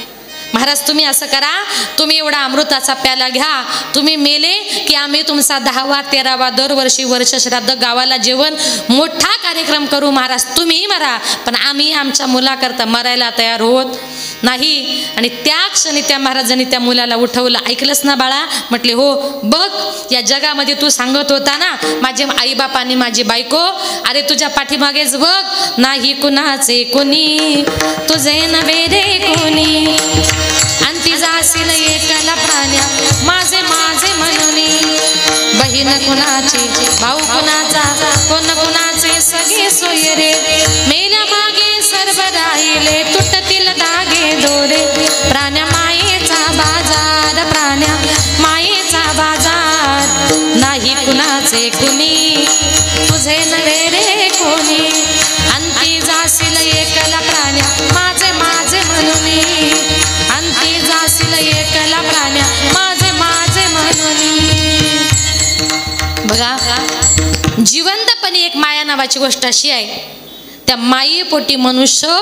महाराज तुम्ही असं करा, तुम्ही एवढा अमृताचा प्याला घ्या, तुम्ही मेले की आम्ही तुमचा 10वा 13वा दरवर्षी वर्ष श्राद्ध गावाला जेवण मोठा कार्यक्रम करू. महाराज तुम्हीही मरा, पण आम्ही आमच्या मुलाकरता मरायला तयार होत नाही. आणि त्या क्षणी त्या महाराजांनी त्या मुलाला उठवलं. ऐकलंस ना बाळा? म्हटले, हो. बघ या जगामध्ये तू सांगत होता ना माझे आईबाप आणि माझी बायको, अरे तुझ्या पाठीमागेच बघ, नाही कुणाचे कोणी, तुझे नव्हे रे कोणी, अंती जाशील एकला प्राण्या, माझे माझे म्हणून, बहीण कुणाची, भाऊ कुणाचा, कोण कुणाचे, सगळे सोय रे, मेल्या मागे सर्व राहिले, तुटतील दागे दोरे, प्राण्या मायेचा बाजार, प्राण्या मायेचा बाजार, नाही कुणाचे कुणी, तुझे नव्हे रे कोणी, अंती जाशील एकला प्राण्या, माझे माझे म्हणून, अंती जाशील एकला प्राण्या, माझे माझे म्हणून. बघा, जिवंतपणी एक माया नावाची गोष्ट अशी आहे, त्या मायेपोटी मनुष्य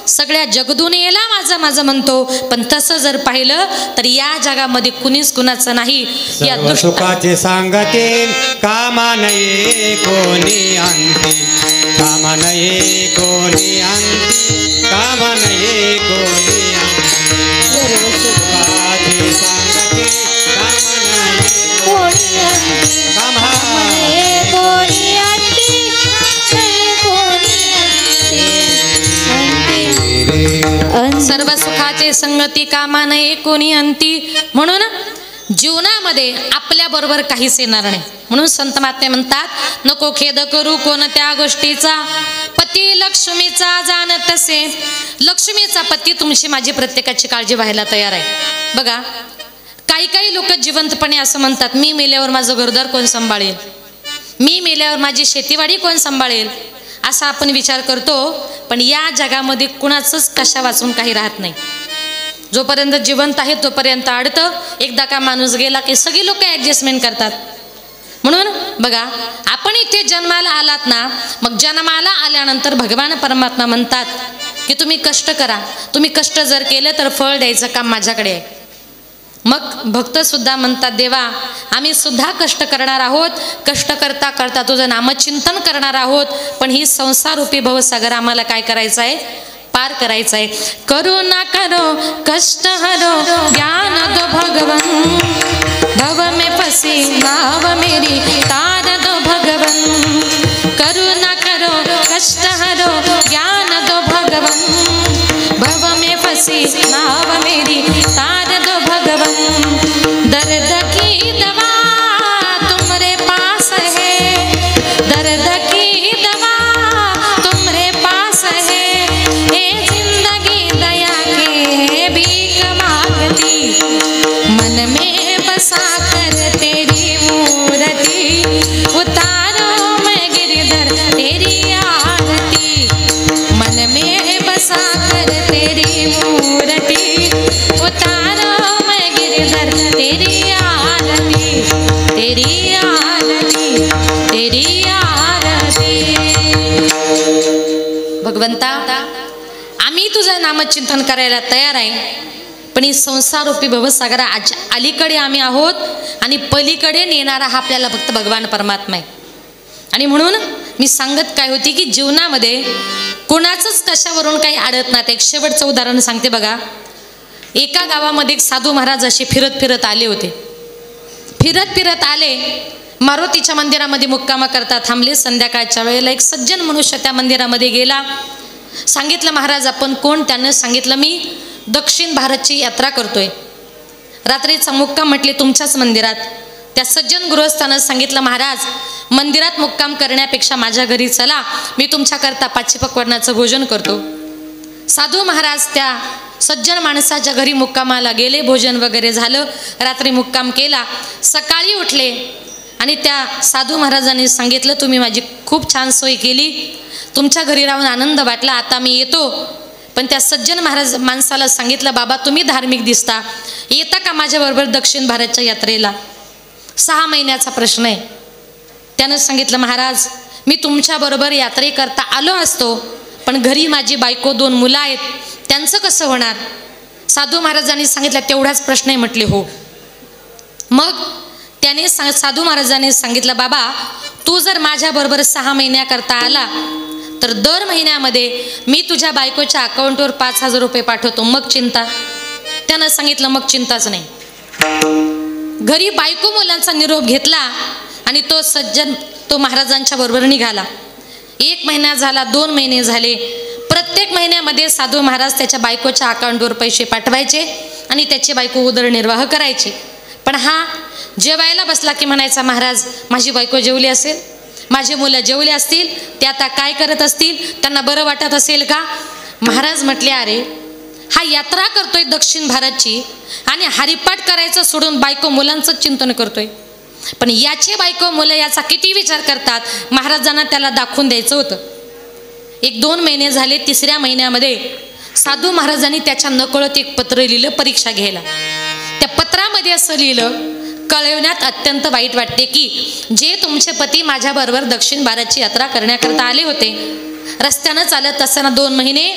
सगळ्या जगदुनियेला माझं माझं म्हणतो, पण तसं जर पाहिलं तर या जगामध्ये कुणीच कुणाचं नाही. या सुखाचे सांगते कामा नये कोणी अंती, कामा नये कोणी अंती, कामा नये कोणी अंती, सुखाचे सांगते कामा नये कोणी अंती, कामा नये कोणी अंती, कोणी अंती. सर्व सुखाचे संगती कामा नये कोणी अंती. म्हणून जीवनामध्ये आपल्या बरोबर काहीच येणार नाही. म्हणून संत महात्मे म्हणतात, नको खेद करू कोणत्या गोष्टीचा, पती लक्ष्मीचा जाणत तसे. लक्ष्मीचा पती तुमची माझी प्रत्येकाची काळजी व्हायला तयार आहे. बघा, काही काही लोक जिवंतपणे असं म्हणतात, मी मेल्यावर माझं घरदार कोण सांभाळेल, मी मेल्यावर माझी शेतीवाडी कोण सांभाळेल, असा आपण विचार करतो. पण या जगामध्ये कुणाचंच कशा वाचून काही राहत नाही. जोपर्यंत जिवंत आहे तोपर्यंत अडतं, एकदा का माणूस गेला की सगळी लोक ॲडजस्टमेंट करतात. म्हणून बघा, आपण इथे जन्माला आलात ना, मग जन्माला आल्यानंतर भगवान परमात्मा म्हणतात की तुम्ही कष्ट करा, तुम्ही कष्ट जर केलं तर फळ द्यायचं काम माझ्याकडे आहे. मग भक्त सुद्धा म्हणतात, देवा आम्ही सुद्धा कष्ट करणार आहोत, कष्ट करता करता तुझं नामचिंतन करणार आहोत, पण ही संसारूपी भवसागर आम्हाला काय करायचं आहे, पार करायचं आहे. करू ना करो कष्ट हरो ज्ञान दो भगवन, भव में फसी नाव मेरी तार दो भगवन, करू ना करो कष्ट हरो ज्ञान दो भगवन, भव में फसी नाव मेरी तार दो भगवन, दर्द की दवा तुम्हारे पास है, दर्द की दवा तुम्हारे पास है, ये जिंदगी दया के भीख मांगती, मन में बसा कर तेरी मूर्ति, उतारो मैं गिरधर तेरी आरती, मन में बसा कर तेरी मूर्ति, उतारो मैं गिरधर तेरी आरती, तेरी आरती, तेरी आरती. भगवंता आम्ही तुझं नामचिंतन करायला तयार आहे, पण ही संसारूपी भवसागरा अलीकडे आम्ही आहोत आणि पलीकडे नेणारा हा आपल्याला फक्त भगवान परमात्मा आहे. आणि म्हणून मी सांगत काय होती की जीवनामध्ये कोणाचंच कशावरून काही अडत नाही. एक शेवटचं उदाहरण सांगते बघा. एका गावामध्ये एक साधू महाराज असे फिरत फिरत आले होते. फिरत फिरत आले, मारुतीच्या मंदिरामध्ये मुक्कामा करता थांबले. संध्याकाळच्या वेळेला एक सज्जन मनुष्य त्या मंदिरामध्ये गेला. सांगितलं, महाराज आपण कोण? त्यानं सांगितलं, मी दक्षिण भारतची यात्रा करतोय, रात्रीचा मुक्काम. म्हटले तुमच्याच मंदिरात? त्या सज्जन गृहस्थानं सांगितलं, महाराज मंदिरात मुक्काम करण्यापेक्षा माझ्या घरी चला, मी तुमच्याकरता पाचीपक्वान्नाचं भोजन करतो. साधू महाराज त्या सज्जन माणसाच्या घरी मुक्कामाला गेले. भोजन वगैरे झालं, रात्री मुक्काम केला. सकाळी उठले आणि त्या साधू महाराजांनी सांगितलं, तुम्ही माझी खूप छान सोय केली, तुमच्या घरी राहून आनंद वाटला, आता मी येतो, पण त्या सज्जन महाराज माणसाला सांगितलं, बाबा तुम्ही धार्मिक दिसता, येता का माझ्याबरोबर दक्षिण भारतच्या यात्रेला? 6 महिन्याचा प्रश्न आहे. त्यानं सांगितलं, महाराज मी तुमच्याबरोबर यात्रेकरता आलो असतो, पण घरी माझी बायको 2 मुलं आहेत, त्यांचं कसं होणार? साधू महाराजांनी सांगितलं, तेवढाच प्रश्न आहे म्हटले. हो. मग त्याने साधू महाराजांनी सांगितलं, बाबा तू जर माझ्याबरोबर 6 महिन्याकरता आला तर दर महिन्यामध्ये मी तुझ्या बायकोच्या अकाउंटवर 5,000 रुपये पाठवतो, मग चिंता? त्यानं सांगितलं, मग चिंताच नाही. घरी बायको मुलांचा निरोप घेतला आणि तो सज्जन तो महाराजांच्या बरोबर निघाला. 1 महिना झाला, 2 महिने झाले. प्रत्येक महिन्यामध्ये साधू महाराज त्याच्या बायकोच्या अकाउंटवर पैसे पाठवायचे आणि त्याची बायको उदरनिर्वाह करायची. पण हा जेवायला बसला की म्हणायचा, महाराज माझी बायको जेवली असेल, माझे मुलं जेवले असतील, ते आता काय करत असतील, त्यांना बरं वाटत असेल का? महाराज म्हटले, अरे हा यात्रा करतोय दक्षिण भारतची आणि हरिपाठ करायचं सोडून बायको मुलांचं चिंतन करतोय. पण याचे बायको मुलं याचा किती विचार करतात, महाराजांना त्याला दाखवून द्यायचं होतं. 1-2 महिने झाले. 3ऱ्या महिन्यामध्ये साधू महाराजांनी त्याच्या नकळत एक पत्र लिहिलं परीक्षा घ्यायला. त्या पत्रामध्ये असं लिहिलं, कळवण्यात अत्यंत वाईट वाटते की जे तुमचे पती माझ्याबरोबर दक्षिण भारतची यात्रा करण्याकरता आले होते, रस्त्यानं चालत असताना 2 महिने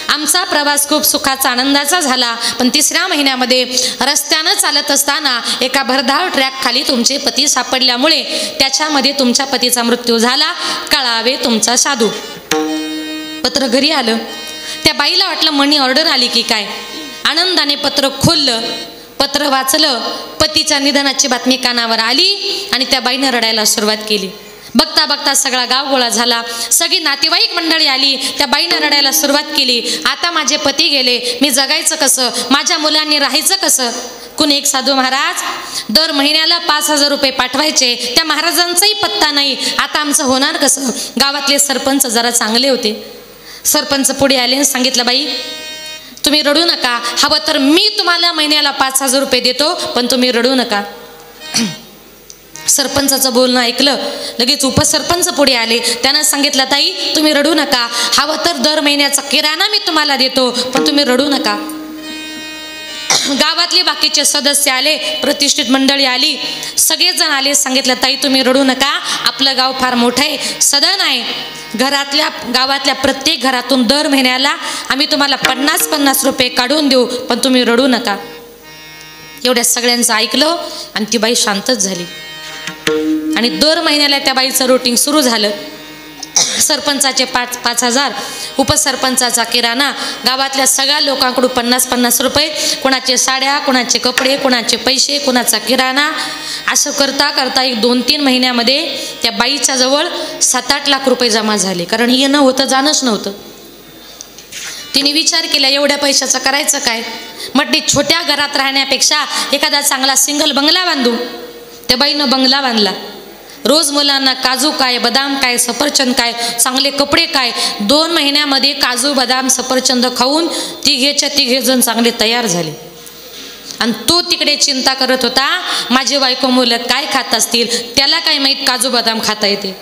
आमचा प्रवास खूप सुखाचा आनंदाचा झाला, पण 3ऱ्या महिन्यामध्ये रस्त्यानं चालत असताना एका भरधाव ट्रॅक खाली तुमचे पती सापडल्यामुळे त्याच्यामध्ये तुमच्या पतीचा मृत्यू झाला, कळावे तुमचा साधू. पत्र घरी आलं. त्या बाईला वाटलं मनी ऑर्डर आली की काय. आनंदाने पत्र खोललं, पत्र वाचलं. पतीच्या निधनाची बातमी कानावर आली आणि त्या बाईनं रडायला सुरुवात केली. बघता बघता सगळा गाव गोळा झाला, सगळी नातेवाईक मंडळी आली. त्या बाईनं रडायला सुरुवात केली, आता माझे पती गेले, मी जगायचं कसं, माझ्या मुलांनी राहायचं कसं? कुणी एक साधू महाराज दर महिन्याला 5,000 रुपये पाठवायचे, त्या महाराजांचाही पत्ता नाही, आता आमचं होणार कसं? गावातले सरपंच जरा चांगले होते. सरपंच पुढे आले आणि सांगितलं, बाई तुम्ही रडू नका, हवं तर मी तुम्हाला महिन्याला 5,000 रुपये देतो, पण तुम्ही रडू नका. सरपंचाचं बोलणं ऐकलं. लगेच उपसरपंच पुढे आले. त्यानं सांगितलं, ताई तुम्ही रडू नका, हवं तर दर महिन्याचा किराणा मी तुम्हाला देतो, पण तुम्ही रडू नका. गावातले बाकीचे सदस्य आले, प्रतिष्ठित मंडळी आली, सगळेजण आले. सांगितलं, ताई तुम्ही रडू नका, आपलं गाव फार मोठं आहे, सदन आहे, गावातल्या प्रत्येक घरातून दर महिन्याला आम्ही तुम्हाला 50-50 रुपये काढून देऊ, पण तुम्ही रडू नका. एवढ्या सगळ्यांचं ऐकलं आणि ती बाई शांतच झाली. आणि दर महिन्याला त्या बाईचं रुटीन सुरू झालं. सरपंचाचे 5,000, उपसरपंचाचा किराणा, गावातल्या सगळ्या लोकांकडून 50-50 रुपये, कोणाचे साड्या, कोणाचे कपडे, कोणाचे पैसे, कोणाचा किराणा, असं करता करता 1-2-3 महिन्यामध्ये त्या बाईच्या जवळ 7-8 लाख रुपये जमा झाले. कारण येणं होतं, जाणंच नव्हतं. तिने विचार केला, एवढ्या पैशाचं करायचं काय? म्हटली, छोट्या घरात राहण्यापेक्षा एखादा चांगला सिंगल बंगला बांधू. त्या बाईनं बंगला बांधला. रोज मुलांना काजू काय, बदाम काय, सफरचंद काय, चांगले कपडे काय. 2 महिन्यामध्ये काजू, बदाम, सफरचंद खाऊन तिघे जण चांगले तयार झाले. आणि तो तिकडे चिंता करत होता, माझे बायको मुलं काय खात असतील, त्याला काय माहीत काजू बदाम खाता येते.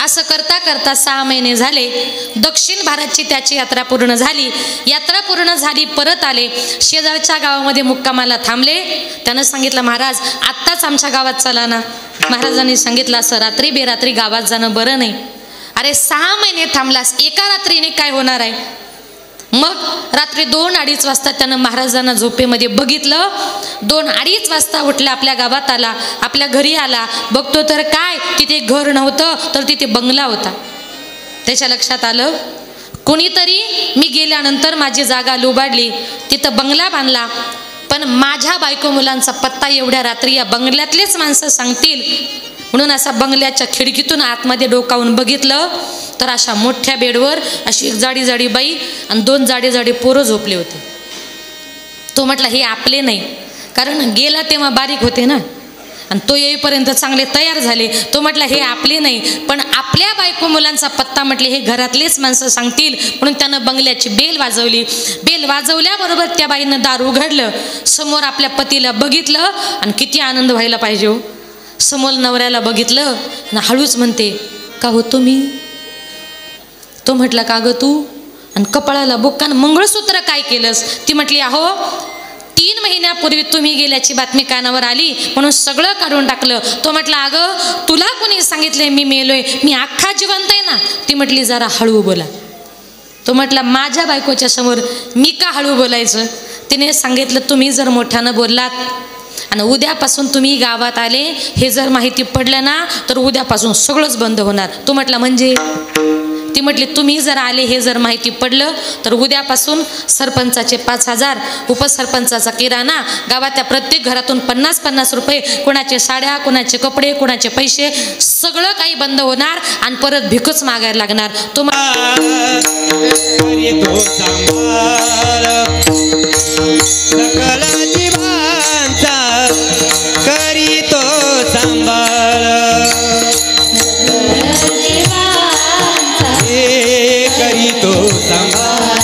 असं करता करता 6 महिने झाले. दक्षिण भारतची त्याची यात्रा पूर्ण झाली. यात्रा पूर्ण झाली, परत आले. शेजारच्या गावामध्ये मुक्कामाला थांबले. त्यानं सांगितलं, महाराज आत्ताच आमच्या गावात चला ना. महाराजांनी सांगितलं, असं रात्री बेरात्री गावात जाणं बरं नाही. अरे 6 महिने थांबलास, एका रात्रीने काय होणार आहे? मग रात्री 2-2:30 वाजता त्यानं महाराजांना झोपेमध्ये बघितलं. 2-2:30 वाजता उठला, आपल्या गावात आला, आपल्या घरी आला. बघतो तर काय, तिथे घर नव्हतं, तर तिथे बंगला होता. त्याच्या लक्षात आलं, कोणीतरी मी गेल्यानंतर माझी जागा लुबाडली, तिथं बंगला बांधला, पण माझ्या बायको मुलांचा पत्ता एवढ्या रात्री या बंगल्यातलेच माणसं सांगतील. म्हणून असा बंगल्याच्या खिडकीतून आतमध्ये डोकावून बघितलं तर अशा मोठ्या बेडवर अशी एक जाडी जाडी बाई आणि 2 जाडे जाडे पोरं झोपले होते. तो म्हटला, हे आपले नाही, कारण गेला तेव्हा बारीक होते ना, आणि तो येईपर्यंत चांगले तयार झाले. तो म्हटला, हे आपले नाही, पण आपल्या बायको मुलांचा पत्ता म्हटले हे घरातलेच माणसं सांगतील. म्हणून त्यानं बंगल्याची बेल वाजवली. बेल वाजवल्याबरोबर त्या बाईनं दार उघडलं. समोर आपल्या पतीला बघितलं आणि किती आनंद व्हायला पाहिजे हो. समोर नवऱ्याला बघितलं आणि हळूच म्हणते, का हो तुम्ही? तो म्हटला, का ग तू? आणि कपाळाला बुक्कान मंगळसूत्र काय केलंस? ती म्हटली अहो 3 महिन्यापूर्वी तुम्ही गेल्याची बातमी कानावर आली म्हणून सगळं काढून टाकलं. तो म्हटला अगं तुला कोणी सांगितलंय मी मेलोय? मी अख्खा जिवंत आहे ना. ती म्हटली जरा हळू बोला. तो म्हटला माझ्या बायकोच्या समोर मी का हळू बोलायचं? तिने सांगितलं तुम्ही जर मोठ्यानं बोललात आणि उद्यापासून तुम्ही गावात आले हे जर माहिती पडलं ना तर उद्यापासून सगळंच बंद होणार. तो म्हटला म्हणजे? ती म्हटली तुम्ही जर आले हे जर माहिती पडलं तर उद्यापासून सरपंचाचे 5,000, उपसरपंचाचा किराणा, गावातल्या प्रत्येक घरातून 50-50 रुपये, कोणाचे साड्या, कोणाचे कपडे, कोणाचे पैसे सगळं काही बंद होणार आणि परत भिकच मागायला लागणार. तो सकल जीवांचा करीतो सांभाळ, हे करीतो सांभाळ,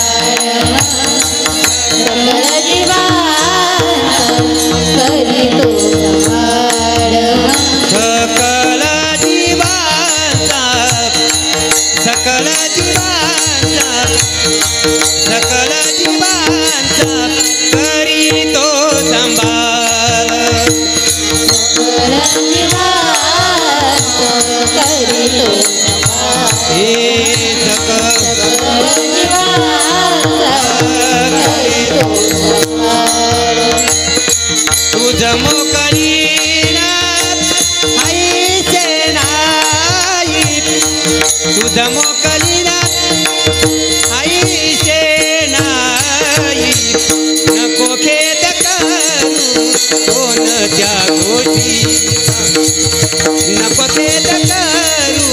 सकल जीवांचा करीतो सांभाळ, सकल जीवांचा, सकल जीवांचा, सकल जीवांचा करीतो सांभाळ, सकल जीवांचा करीतो सांभाळ, हे सकल जीवांचा करीतो सांभाळ, तुझ मोकळीना आईचे नाही, तुझ मोकळीना आईचे नाही, नको खेद करू कोणत्या गोष्टी, नको खेद करू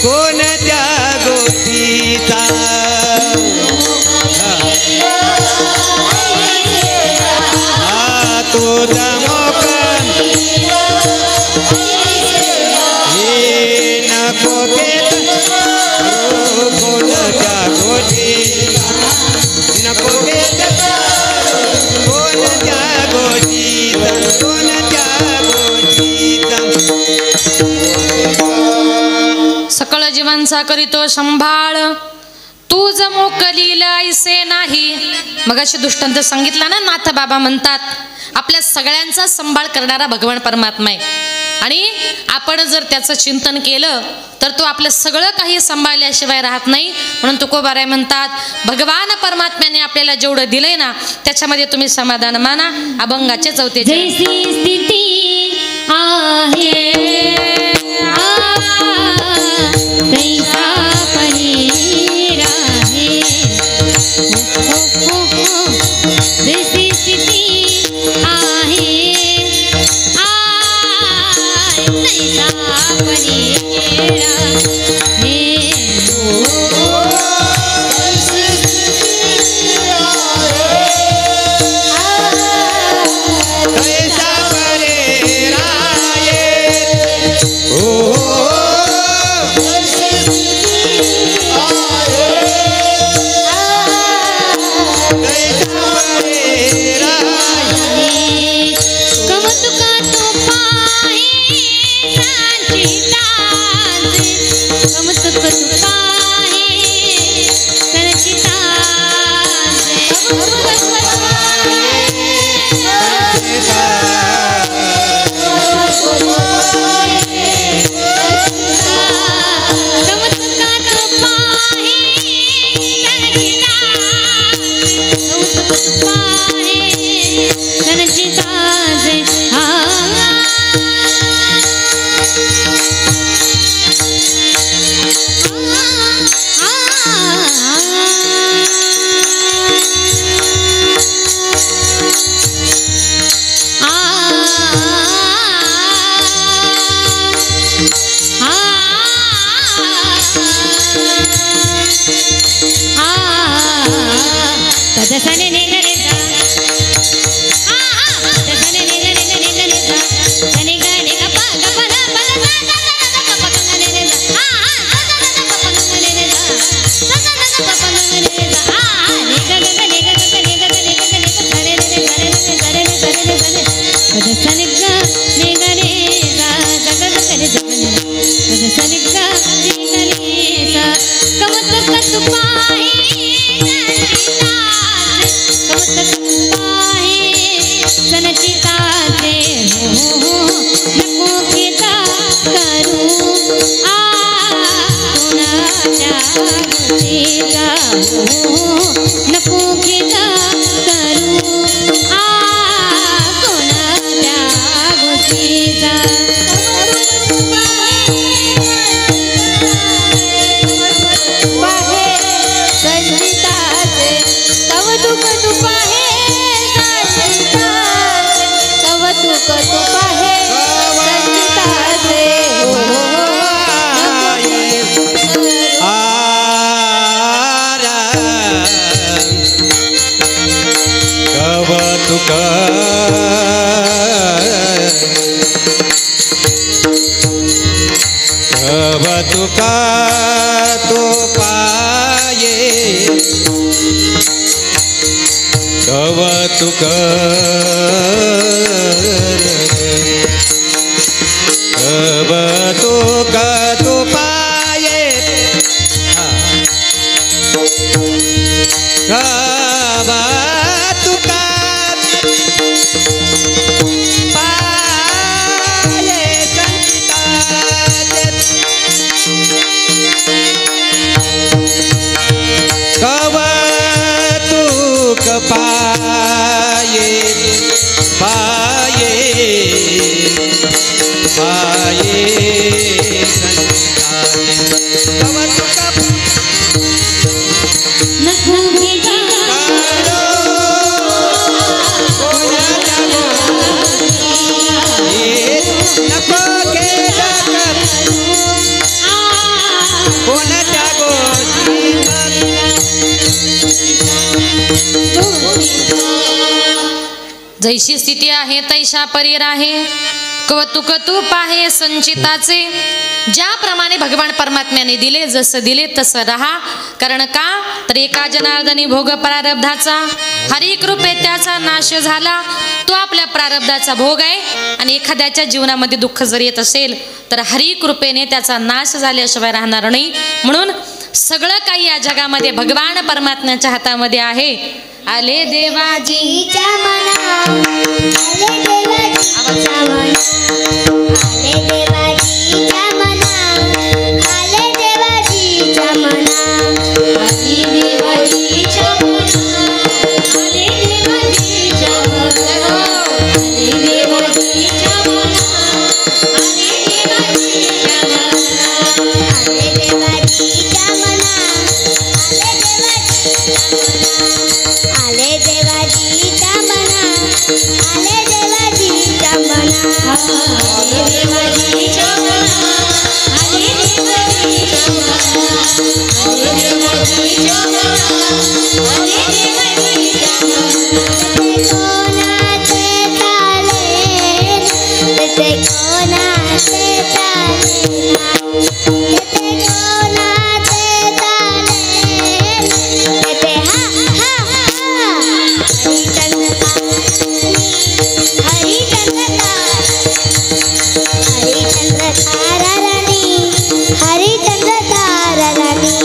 कोणत्या गोष्टीचा, तुझा मोकळी हे नको खेद करू कोणत्या गोष्टी, नको खेद करू कोणत्या गोष्टीचा, कोणत्या गोष्टीचा. सकळ जीवांचा करीतो संभाळ, तूज मोकलीला ऐसे नाही. मग अशी दृष्टांत सांगितला ना. नाथ बाबा म्हणतात आपल्या सगळ्यांचा संभाळ करणारा भगवान परमात्मा आहे आणि आपण जर त्याचं चिंतन केलं तर तो आपलं सगळं काही सांभाळल्याशिवाय राहत नाही. म्हणून तुकोबाराय म्हणतात भगवान परमात्म्याने आपल्याला जेवढं दिलंय ना त्याच्यामध्ये तुम्ही समाधान माना. अभंगाचे 4 जैसी स्थिती आहे तैसा पनीर आहे, जैसी स्थिती आहे तैसा पनीर आहे, कैसा परे राये, ओ कैसा परे राये, कमतुका तो पाहे सांची ताजे, कमतुक तो पाहे सांची ताजे, कमतुक तो पाहे कमतुक तुपाहे गोष्टीचा नको घेता करू कोणाच्या गोष्टीचा संचिताचे कौतुक तुप आहे कौतुक तुप आहे संचिताचे कौतुक कौतुक तो पाये कौतुक कौतुक तो पाये कौतुक पाये संचिताचे कौतुक पाये पाये पाये कौतुक नको घेता नको केलं कोणाच्या गोष्टी जैशी स्थिती आहे तैशा परीर आहे कौतुक तूप आहे संचिताचे ज्याप्रमाणे भगवान परमात्म्याने दिले जसं दिले तसं राहा कारण का तर एका जनार्दनी भोग प्रारब्धाचा हरी कृपे त्याचा नाश झाला तो आपल्या प्रारब्धाचा भोग आहे आणि एखाद्याच्या जीवनामध्ये दुःख जर येत असेल तर हरी कृपेने त्याचा नाश झाल्याशिवाय राहणार नाही म्हणून सगळं काही या जगामध्ये भगवान परमात्म्याच्या हातामध्ये आहे आले देवाजीच्या मना आले देवाजीच्या मना आले देवाजीच्या मना आले देवाजीच्या मना आले देवाजीच्या मना आले देवाजीच्या मना आले देवाजीच्या मना आले देवाजीच्या मना आले देवाजीच्या मना आले देवाजीच्या मना आले देवाजीच्या मना आले देवाजीच्या मना आले देवाजीच्या मना आले देवाजीच्या मना आले देवाजीच्या मना ते कोणाचे ताले ते कोणाचे ताले ते हा हा हरिचंद्र तारा राणी हरिचंद्र तारा राणी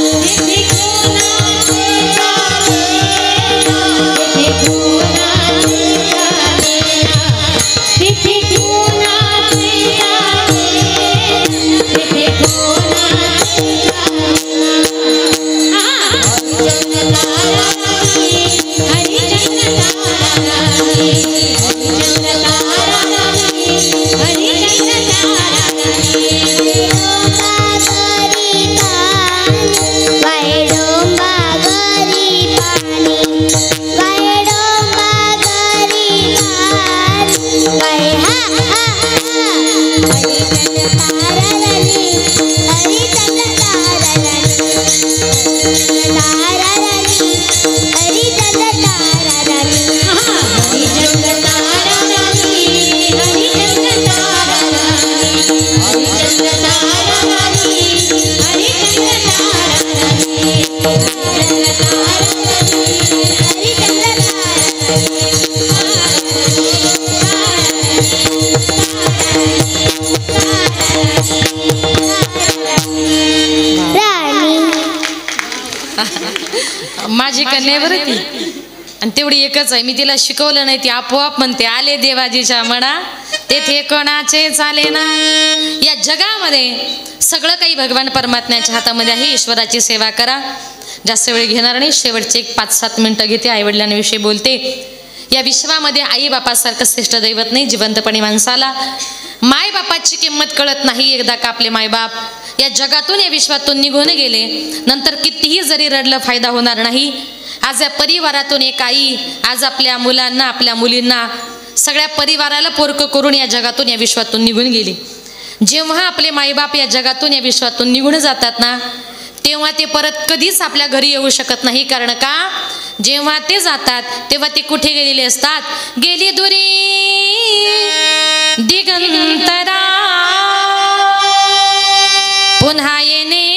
माझी कन्यावर ती आणि तेवढी एकच आहे मी तिला शिकवलं नाही ती आपोआप म्हणते आले देवाजीच्या म्हणा तेथे कोणाचे चाले ना या जगामध्ये सगळं काही भगवान परमात्म्याच्या हातामध्ये आहे. ईश्वराची सेवा करा. जास्त वेळ घेणार नाही. शेवटचे एक 5-7 मिनटं घेते. आईवडिलांविषयी बोलते. या विश्वामध्ये आई बापासारखं श्रेष्ठ दैवत नाही. जिवंतपणी माणसाला मायबापाची किंमत कळत नाही. एकदा का आपले मायबाप या जगातून या विश्वातून निघून गेले नंतर कितीही जरी रडलं फायदा होणार नाही. आज या परिवारातून एक आई आज आपल्या मुलांना आपल्या मुलींना सगळ्या परिवाराला पोरकं करून या जगातून या विश्वातून निघून गेली. जेव्हा आपले मायबाप या जगातून या विश्वातून निघून जातात ना तेव्हा ते परत कधीच आपल्या घरी येऊ शकत नाही. कारण का जेव्हा ते जातात तेव्हा ते कुठे गेलेले असतात. गेली दुरी दिगंतरा पुन्हा येणे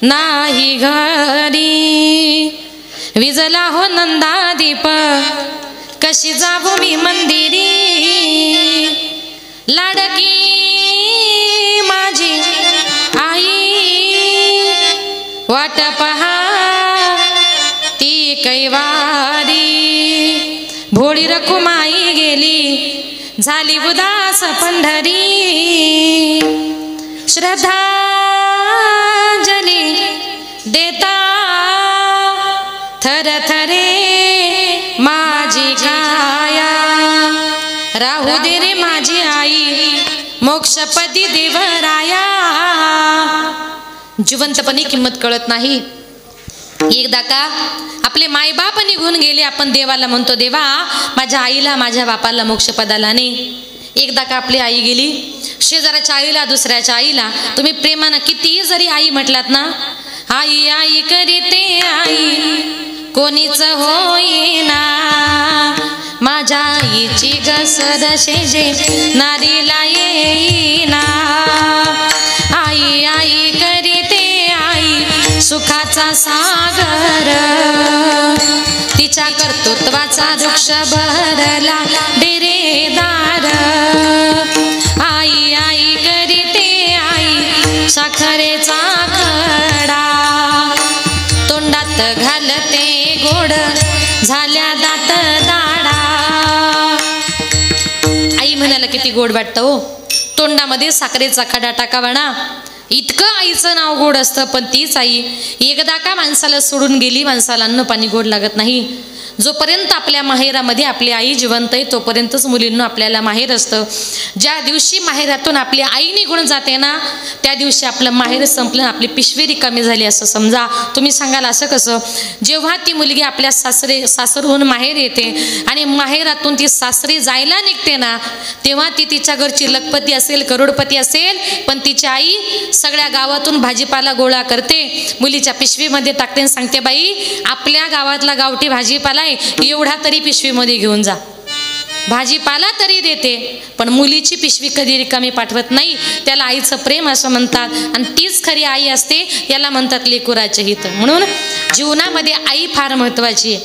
नाही घरी. विजला हो नंदा दीप कशी जाऊ मी मंदिरी. लाडकी माझी आई वाट पहा ती कैवारी. भोळी रखुमाई गेली झाली उदास पंढरी. श्रद्धांजली देता थर थरे माझी काया. राहू दे रे माझी आई मोक्षपदी देवराया. जिवंतपणी किंमत कळत नाही. एकदा का आपले मायबाप निघून गेले आपण देवाला म्हणतो देवा माझ्या आईला माझ्या बापाला मोक्षपदाला नाही. एकदा का आपली आई गेली शेजाऱ्याच्या आईला दुसऱ्याच्या आईला तुम्ही प्रेमानं कितीही जरी आई म्हटलात ना आई आई करीते आई कोणीच होईना. माझ्या आईची घसर शेजे नारीला येईना. आई आई करीते आई सुखाचा सागर. तिच्या कर्तृत्वाचा वृक्ष भरला डेरेदार. आई आई करीते आई साखरेचा खडा. तोंडात घालते गोड झाल्या दात दाडा. आई म्हणाला किती गोड वाटतं हो. तोंडामध्ये साखरेचा खडा टाकावा ना. इतकं आईचं नाव गोड असतं. पण तीच आई एकदा का माणसाला सोडून गेली माणसाला अन्न पाणी गोड लागत नाही. जोपर्यंत आपल्या माहेरामध्ये आपली आई जिवंत आहे तोपर्यंतच मुलींना आपल्याला माहेर असतं. ज्या दिवशी माहेरातून आपली आई निघून जाते ना त्या दिवशी आपलं माहेर संपलं आपली पिशवी रिकामी झाली असं समजा. तुम्ही सांगाल असं कसं. जेव्हा ती मुलगी आपल्या सासरहून माहेर येते आणि माहेरातून ती सासरी जायला निघते ना तेव्हा ती तिच्या घरची लखपती असेल करोडपती असेल पण तिची आई सगळ्या गावातून भाजीपाला गोळा करते. मुलीच्या पिशवीमध्ये टाकते आणि सांगते बाई आपल्या गावातला गावठी भाजीपाला एवढा तरी पिशवीमध्ये घेऊन जा. भाजीपाला तरी देते पण मुलीची पिशवी कधी रिकामी पाठवत नाही. त्याला आईचं प्रेम असं म्हणतात आणि तीच खरी आई असते. याला म्हणतात लेकुराचे हित. म्हणून जीवनामध्ये आई फार महत्वाची आहे.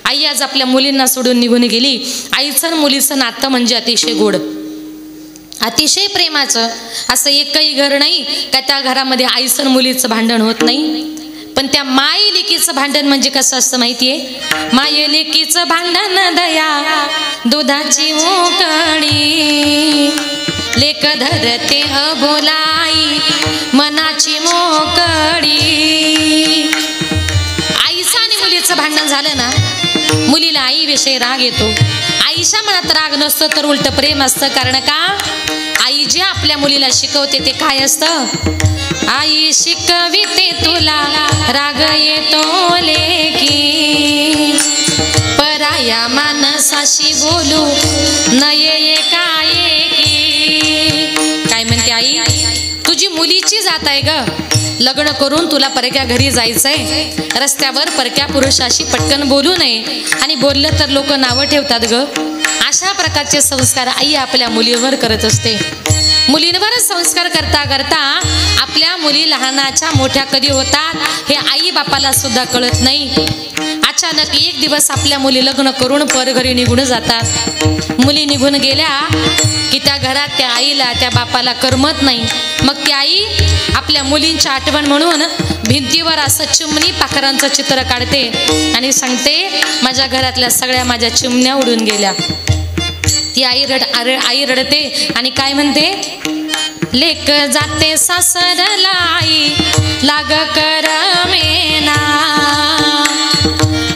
आई आज आपल्या मुलींना सोडून निघून गेली. आईचं आणि मुलीचं नातं म्हणजे अतिशय गोड अतिशय प्रेमाचं. असं एकही घर नाही का त्या घरामध्ये आईचं आणि मुलीचं भांडण होत नाही. पण त्या माय लेकीचं भांडण म्हणजे कसं असतं माहितीये. माय लेकीचं भांडण दया दुधाची मोकळी. लेक धरते अबोलाई मनाची मोकळी. आईचं आणि मुलीचं भांडण झालं ना मुलीला आईविषयी राग येतो. आईच्या मनात राग नसतो तर उलट प्रेम असतं. कारण का आई जे आपल्या मुलीला शिकवते ते काय असतं. आई शिकविते तुला राग येतो लेकी. पराया माणसाशी बोलू नये एकाएकी. काय म्हणते आई तुझी मुलीची जात आहे ग. लग्न करून तुला परक्या घरी जायचंय. रस्त्यावर परक्या पुरुषाशी पटकन बोलू नये आणि बोललं तर लोक नावं ठेवतात ग. अशा प्रकारचे संस्कार आई आपल्या मुलीवर करत असते. मुलींवर संस्कार करता करता आपल्या मुली लहानाच्या मोठ्या कधी होतात हे आई बापाला सुद्धा कळत नाही. अचानक एक दिवस आपल्या मुली लग्न करून परघरी निघून जातात. मुली निघून गेल्या की त्या घरात त्या आईला त्या बापाला करमत नाही. मग ती आई आपल्या मुलींची आठवण म्हणून भिंतीवर असं चिमणी पाखरांचं चित्र काढते आणि सांगते माझ्या घरातल्या सगळ्या माझ्या चिमण्या उडून गेल्या. ती आई रडते आणि काय म्हणते लेक जाते सासरला आई लाग कर मेना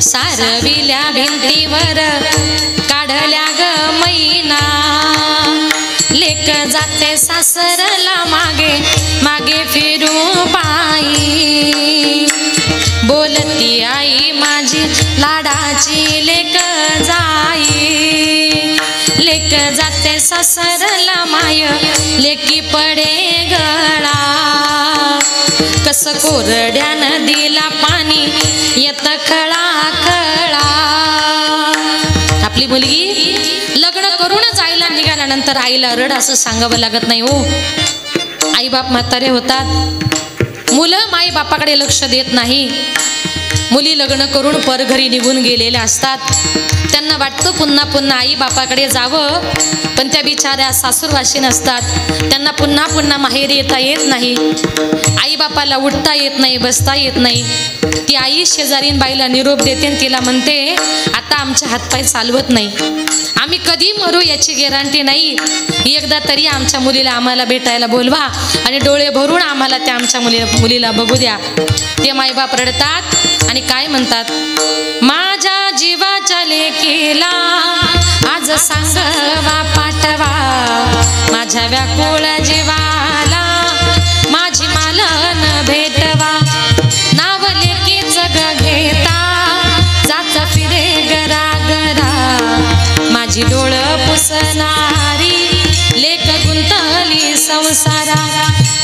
सारविल्या भिंतीवर काढल्या ग मैना लेक जाते सासरला मागे मागे फिरू पायी बोलती आई माझी लाडाची लेक जाई लेक जाते सासरला माय लेकी पडे गळा कस कोरड्यानं दिला पाणी येत खळा खळा आपली मुलगी लग्न करूनच आईला निघाल्यानंतर आईला रड असं सांगावं लागत नाही हो आई बाप म्हातारे होतात मुलं माई बापाकडे लक्ष देत नाही मुली लग्न करून परघरी निघून गेलेल्या असतात त्यांना वाटतं पुन्हा पुन्हा आई बापाकडे जावं पण त्या बिचाऱ्या सासूरवाशी नसतात त्यांना पुन्हा पुन्हा माहेरी येता येत नाही आई बापाला उठता येत नाही बसता येत नाही ती आई शेजारीन बाईला निरोप देते आणि तिला म्हणते आता आमचे हातपाय चालवत नाही आम्ही कधी मरू याची गॅरंटी नाही एकदा तरी आमच्या मुलीला आम्हाला भेटायला बोलवा आणि डोळे भरून आम्हाला त्या आमच्या मुलीला बघू द्या ते मायबाप रडतात आणि काय म्हणतात माझ्या जीवाच्या लेकीला आज सांगवा पाठवा माझ्या व्याकुळ जीवाला माझी मालन भेटवा नाव लेकीच ग घेता जात फिरे गरा गरा माझी डोळ पुसणारी लेक गुंतली संसारा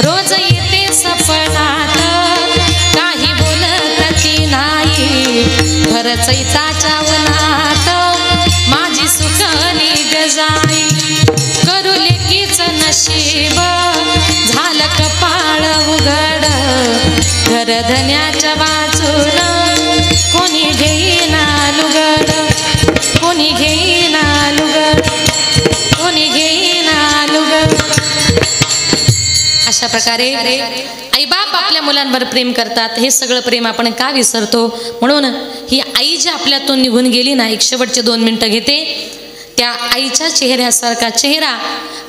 रोज येते सपनात काही बोलत ती नाही भरचैताच्या उन्हात माझी सुखनी गजाई करू लेकीच नशीब झालं कपाळ उघड घरधन्याच्या वाचून कोणी घेईना लुगड कोणी घेईना लुगड कोणी घेईना लुगड अशा प्रकारे आईबाप आपल्या मुलांवर प्रेम करतात हे सगळं प्रेम आपण का विसरतो म्हणून ही आई जी आपल्यातून निघून गेली ना एक शेवटचे 2 मिनिटं घेते त्या आईच्या चेहऱ्यासारखा चेहरा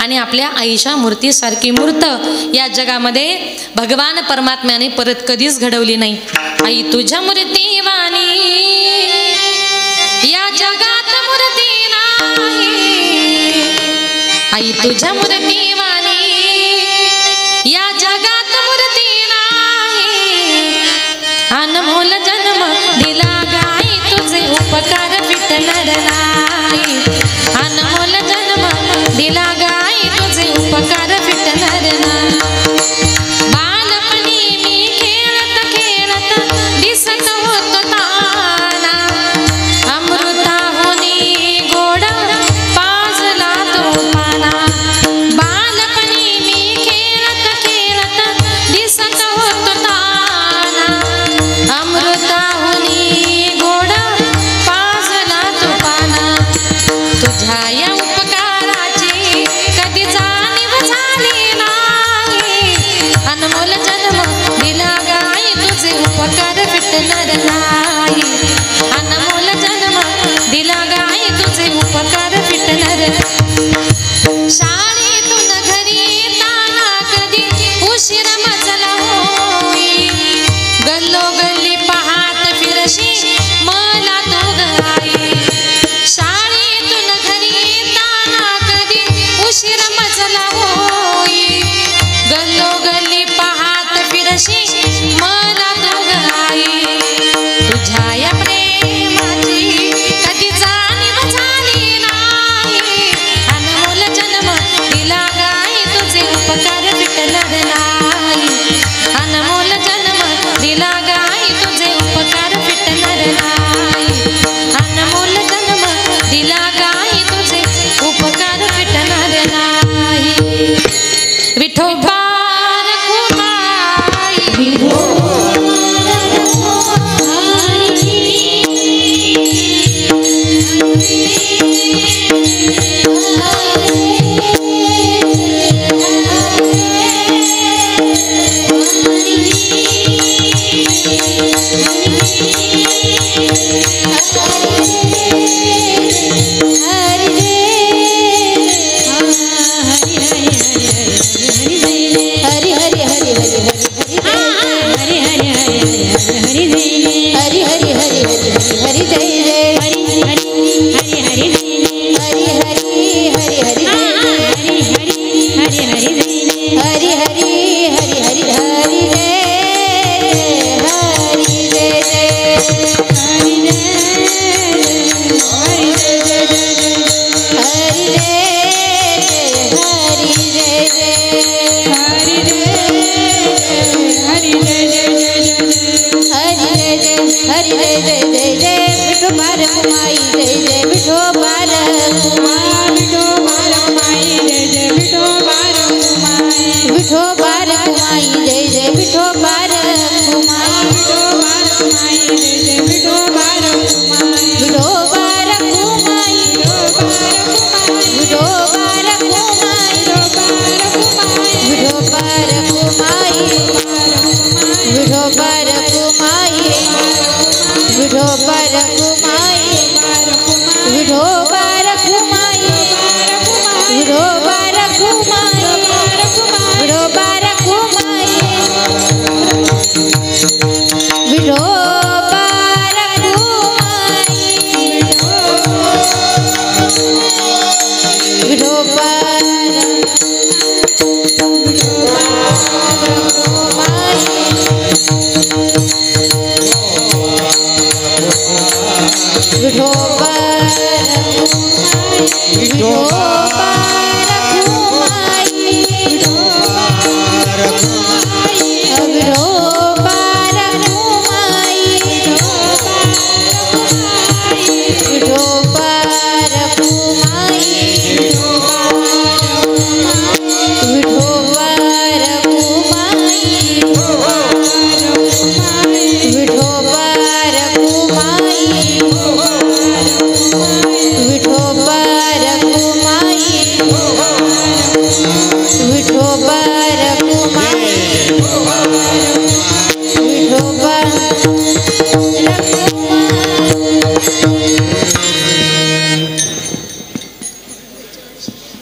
आणि आपल्या आईच्या मूर्तीसारखी मूर्त या जगामध्ये भगवान परमात्म्याने परत कधीच घडवली नाही आई तुझ्या मूर्तीवाणी या जगात मूर्ती नाही आई तुझ्या मूर्तीवाणी या जगात मूर्ती नाही अनमोल जन्म दिला गाई तुझे उपकार फिटणार नाही अनमोल जन्म दिला गाई तुझे उपकार फिटणार नाही बालपणी मी खेळत खेळत दिसत होतो ताना अमृताहुनी गोड पाजला तो पाना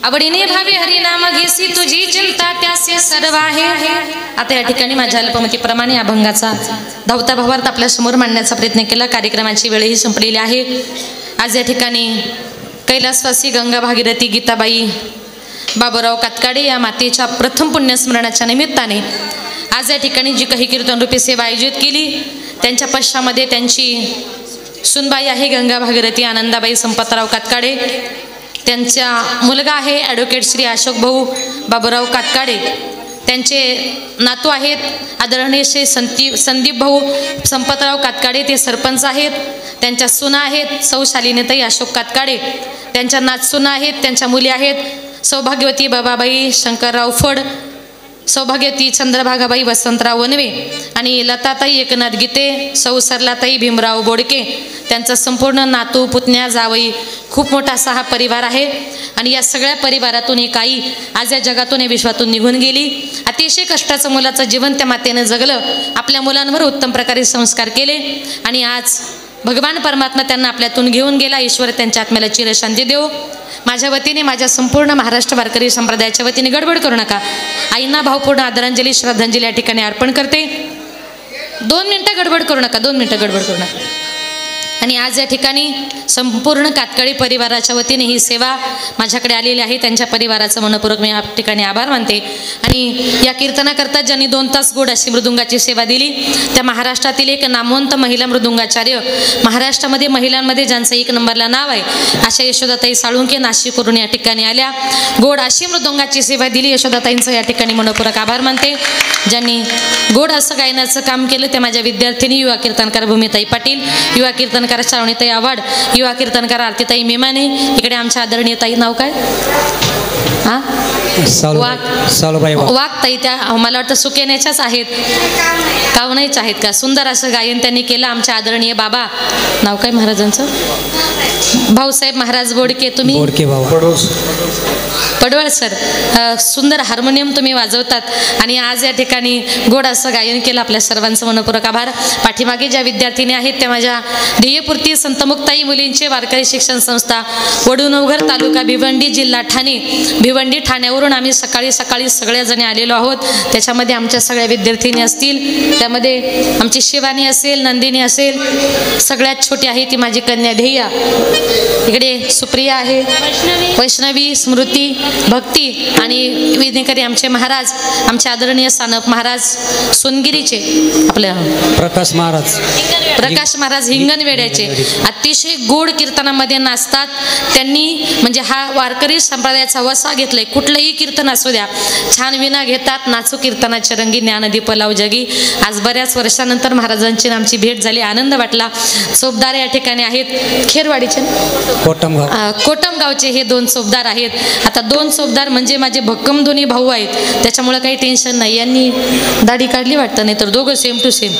आवडीने भावी हरिनाम घेसी तुझी चिंता त्यासे सर्व आहे. आता या ठिकाणी माझ्या अल्पमतीप्रमाणे अभंगाचा धावता भावार्थ आपल्या समोर मांडण्याचा प्रयत्न केला. कार्यक्रमाची वेळही संपलेली आहे. आज या ठिकाणी कैलासवासी गंगा भागीरथी गीताबाई बाबूराव कातकाडे या मातेच्या प्रथम पुण्यस्मरणाच्या निमित्ताने आज या ठिकाणी जी काही कीर्तनरूपी सेवा आयोजित केली त्यांच्या पश्चामध्ये त्यांची सुनबाई आहे गंगा भागीरथी आनंदाबाई संपतराव कातकाडे. त्यांचा मुलगा आहे ॲडव्होकेट श्री अशोक भाऊ बाबूराव कातकाडे. त्यांचे नातू आहेत आदरणीय श्री संदीप भाऊ संपतराव कातकाडे, ते सरपंच आहेत. त्यांच्या सुना आहेत सौ शालिनीताई अशोक कातकाडे. त्यांच्या नातसुना आहेत, त्यांच्या मुली आहेत सौभाग्यवती बाबाबाई शंकरराव फड, सौभाग्यवती चंद्रभागाबाई वसंतराव वनवे आणि लताताई एकनाथ गीते, सौ सरलाताई भीमराव बोडके. त्यांचा संपूर्ण नातू पुतण्या जावई खूप मोठा असा हा परिवार आहे. आणि या सगळ्या परिवारातून एक आई आज या जगातून या विश्वातून निघून गेली. अतिशय कष्टाचं मुलाचं जीवन त्या मातेनं जगलं, आपल्या मुलांवर उत्तम प्रकारे संस्कार केले आणि आज भगवान परमात्मा त्यांना आपल्यातून घेऊन गेला. ईश्वर त्यांच्या आत्म्याला चिरशांती देव. माझ्या वतीने माझ्या संपूर्ण महाराष्ट्र वारकरी संप्रदायाच्या वतीने गडबड करू नका. आईंना भावपूर्ण आदरांजली श्रद्धांजली या ठिकाणी अर्पण करते. 2 मिनटं गडबड करू नका, 2 मिनटं गडबड करू नका. आणि आज या ठिकाणी संपूर्ण कातकाडी परिवाराच्या वतीने ही सेवा माझ्याकडे आलेली आहे. त्यांच्या परिवाराचं मनपूर्वक मी या ठिकाणी आभार मानते. आणि या कीर्तनाकरता ज्यांनी 2 तास गोड अशी मृदुंगाची सेवा दिली त्या महाराष्ट्रातील एक नामवंत महिला मृदुंगाचार्य, महाराष्ट्रामध्ये महिलांमध्ये ज्यांचं 1 नंबरला नाव आहे अशा यशोदाताई साळुंके नाशिकवरून या ठिकाणी आल्या. गोड अशी मृदुंगाची सेवा दिली. यशोदाताईंचं या ठिकाणी मनपूर्वक आभार मानते. ज्यांनी गोड असं गायनाचं काम केलं त्या माझ्या विद्यार्थिनी युवा कीर्तनकार भूमिताई पाटील, युवा कीर्तनकार श्रावणीताई आव्हाड, युवा कीर्तनकार आरतीताई मेमाने. इकडे आमच्या आदरणीय ताई नाव काय वाघताई, त्या मला वाटतं सुकेण्याच्याच आहेत, कावणाईच आहेत का. सुंदर असं गायन त्यांनी केलं. आमच्या आदरणीय बाबा नाव काय महाराजांचं, भाऊसाहेब महाराज बोडके, तुम्ही पडवळ सर, सुंदर हार्मोनियम तुम्ही वाजवतात आणि आज या ठिकाणी गोड असं गायन केलं. आपल्या सर्वांचं मनपूर्वक आभार. पाठीमागे ज्या विद्यार्थिनी आहेत त्या माझ्या ध्येयपूर्ती संतमुक्ताई मुलींचे वारकरी शिक्षण संस्था, वडूनवघर तालुका भिवंडी जिल्हा ठाणे, भिवंडी ठाण्यावरून म्हणून आम्ही सकाळी सकाळी सगळ्याजणी आलेलो आहोत. त्याच्यामध्ये आमच्या सगळ्या विद्यार्थिनी असतील, त्यामध्ये आमची शिवानी असेल, नंदिनी असेल, सगळ्यात छोटी आहे ती माझी कन्या ध्येया, इकडे सुप्रिया आहे, वैष्णवी, स्मृती, भक्ती आणि विधेकरी आमचे महाराज, आमचे आदरणीय सानप महाराज सोनगिरीचे, आपल्या प्रकाश महाराज हिंगणवेड्याचे अतिशय गोड कीर्तनामध्ये नाचतात. त्यांनी म्हणजे हा वारकरी संप्रदायाचा वसा घेतलाय. कुठलंही कीर्तन असू द्या, छान विना घेतात, नाचू कीर्तनाच्या रंगी, ज्ञानदीप लावू जगी. आज बऱ्याच वर्षानंतर महाराजांची आमची भेट झाली, आनंद वाटला. चोपदार या ठिकाणी आहेत, खेरवाडीचे कोटमगावचे हे 2 चोपदार आहेत. आता 2 चोपदार म्हणजे माझे भक्कम दोन्ही भाऊ आहेत, त्याच्यामुळे काही टेन्शन नाही. यांनी दाढी काढली वाटतं, नाही तर दोघं सेम टू सेम.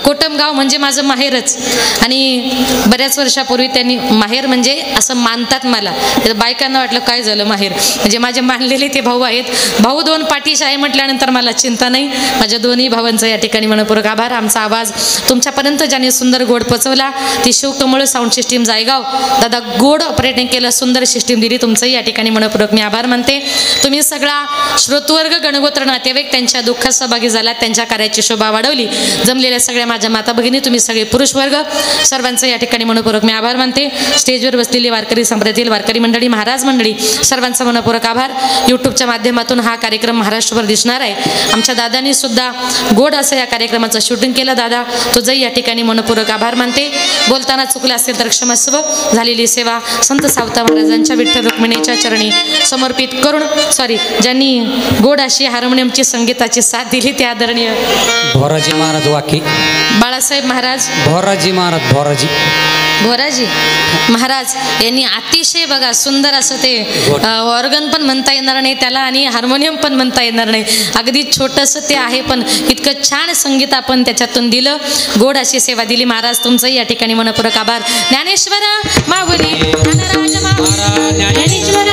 कोटमगाव म्हणजे माझं माहेरच, आणि बऱ्याच वर्षापूर्वी त्यांनी माहेर म्हणजे असं मानतात मला. बायकांना वाटलं काय झालं माहेर, म्हणजे माझे मानलेले ते भाऊ आहेत. भाऊ 2 पाठीशी आहे म्हटल्यानंतर मला चिंता नाही. माझ्या दोन्ही भावांचं या ठिकाणी मनपूर्वक आभार. आमचा आवाज तुमच्यापर्यंत ज्याने सुंदर गोड पोचवला ती शिवकमळ साऊंड सिस्टीम जायगाव, दादा गोड ऑपरेटिंग केलं, सुंदर सिस्टीम दिली, तुमचंही या ठिकाणी मनपूर्वक मी आभार मानते. तुम्ही सगळा श्रोतवर्ग, गणगोत्र, नातेवाईक त्यांच्या दुःखात सहभागी झाला, त्यांच्या कार्याची शोभा वाढवली. जमलेल्या सगळ्या माझ्या माता भगिनी, तुम्ही सगळे पुरुष वर्ग, सर्वांचं या ठिकाणी मनपूर्वक मी आभार मानते. स्टेजवर बसलेली वारकरी संप्रदायातील वारकरी मंडळी, महाराज मंडळी, सर्वांचा मनपूर्वक आभार. यूट्यूबच्या माध्यमातून हा कार्यक्रम महाराष्ट्रभर दिसणार आहे. आमच्या दादांनी सुद्धा गोड असं या कार्यक्रमाचं शूटिंग केलं. दादा तुझंही या ठिकाणी मनपूर्वक आभार मानते. बोलताना चुकलं असेल तर क्षमस्व. झालेली सेवा संत सावता महाराजांच्या विठ्ठल रुक्मिणीच्या चरणी समर्पित करून, ज्यांनी गोड अशी हार्मोनियमची संगीताची साथ दिली ते आदरणीय भोराजी महाराज वाकी, बाळासाहेब महाराज, भोराजी महाराज यांनी अतिशय बघा सुंदर असं ते ऑर्गन पण म्हणता येणार नाही त्याला आणि हार्मोनियम पण म्हणता येणार नाही, अगदी छोटंसं ते आहे, पण इतकं छान संगीत आपण त्याच्यातून दिलं, गोड अशी सेवा दिली. महाराज तुमचंही या ठिकाणी मनपूर्वक आभार. ज्ञानेश्वर माऊली, ज्ञानराज माऊली, ज्ञानेश्वर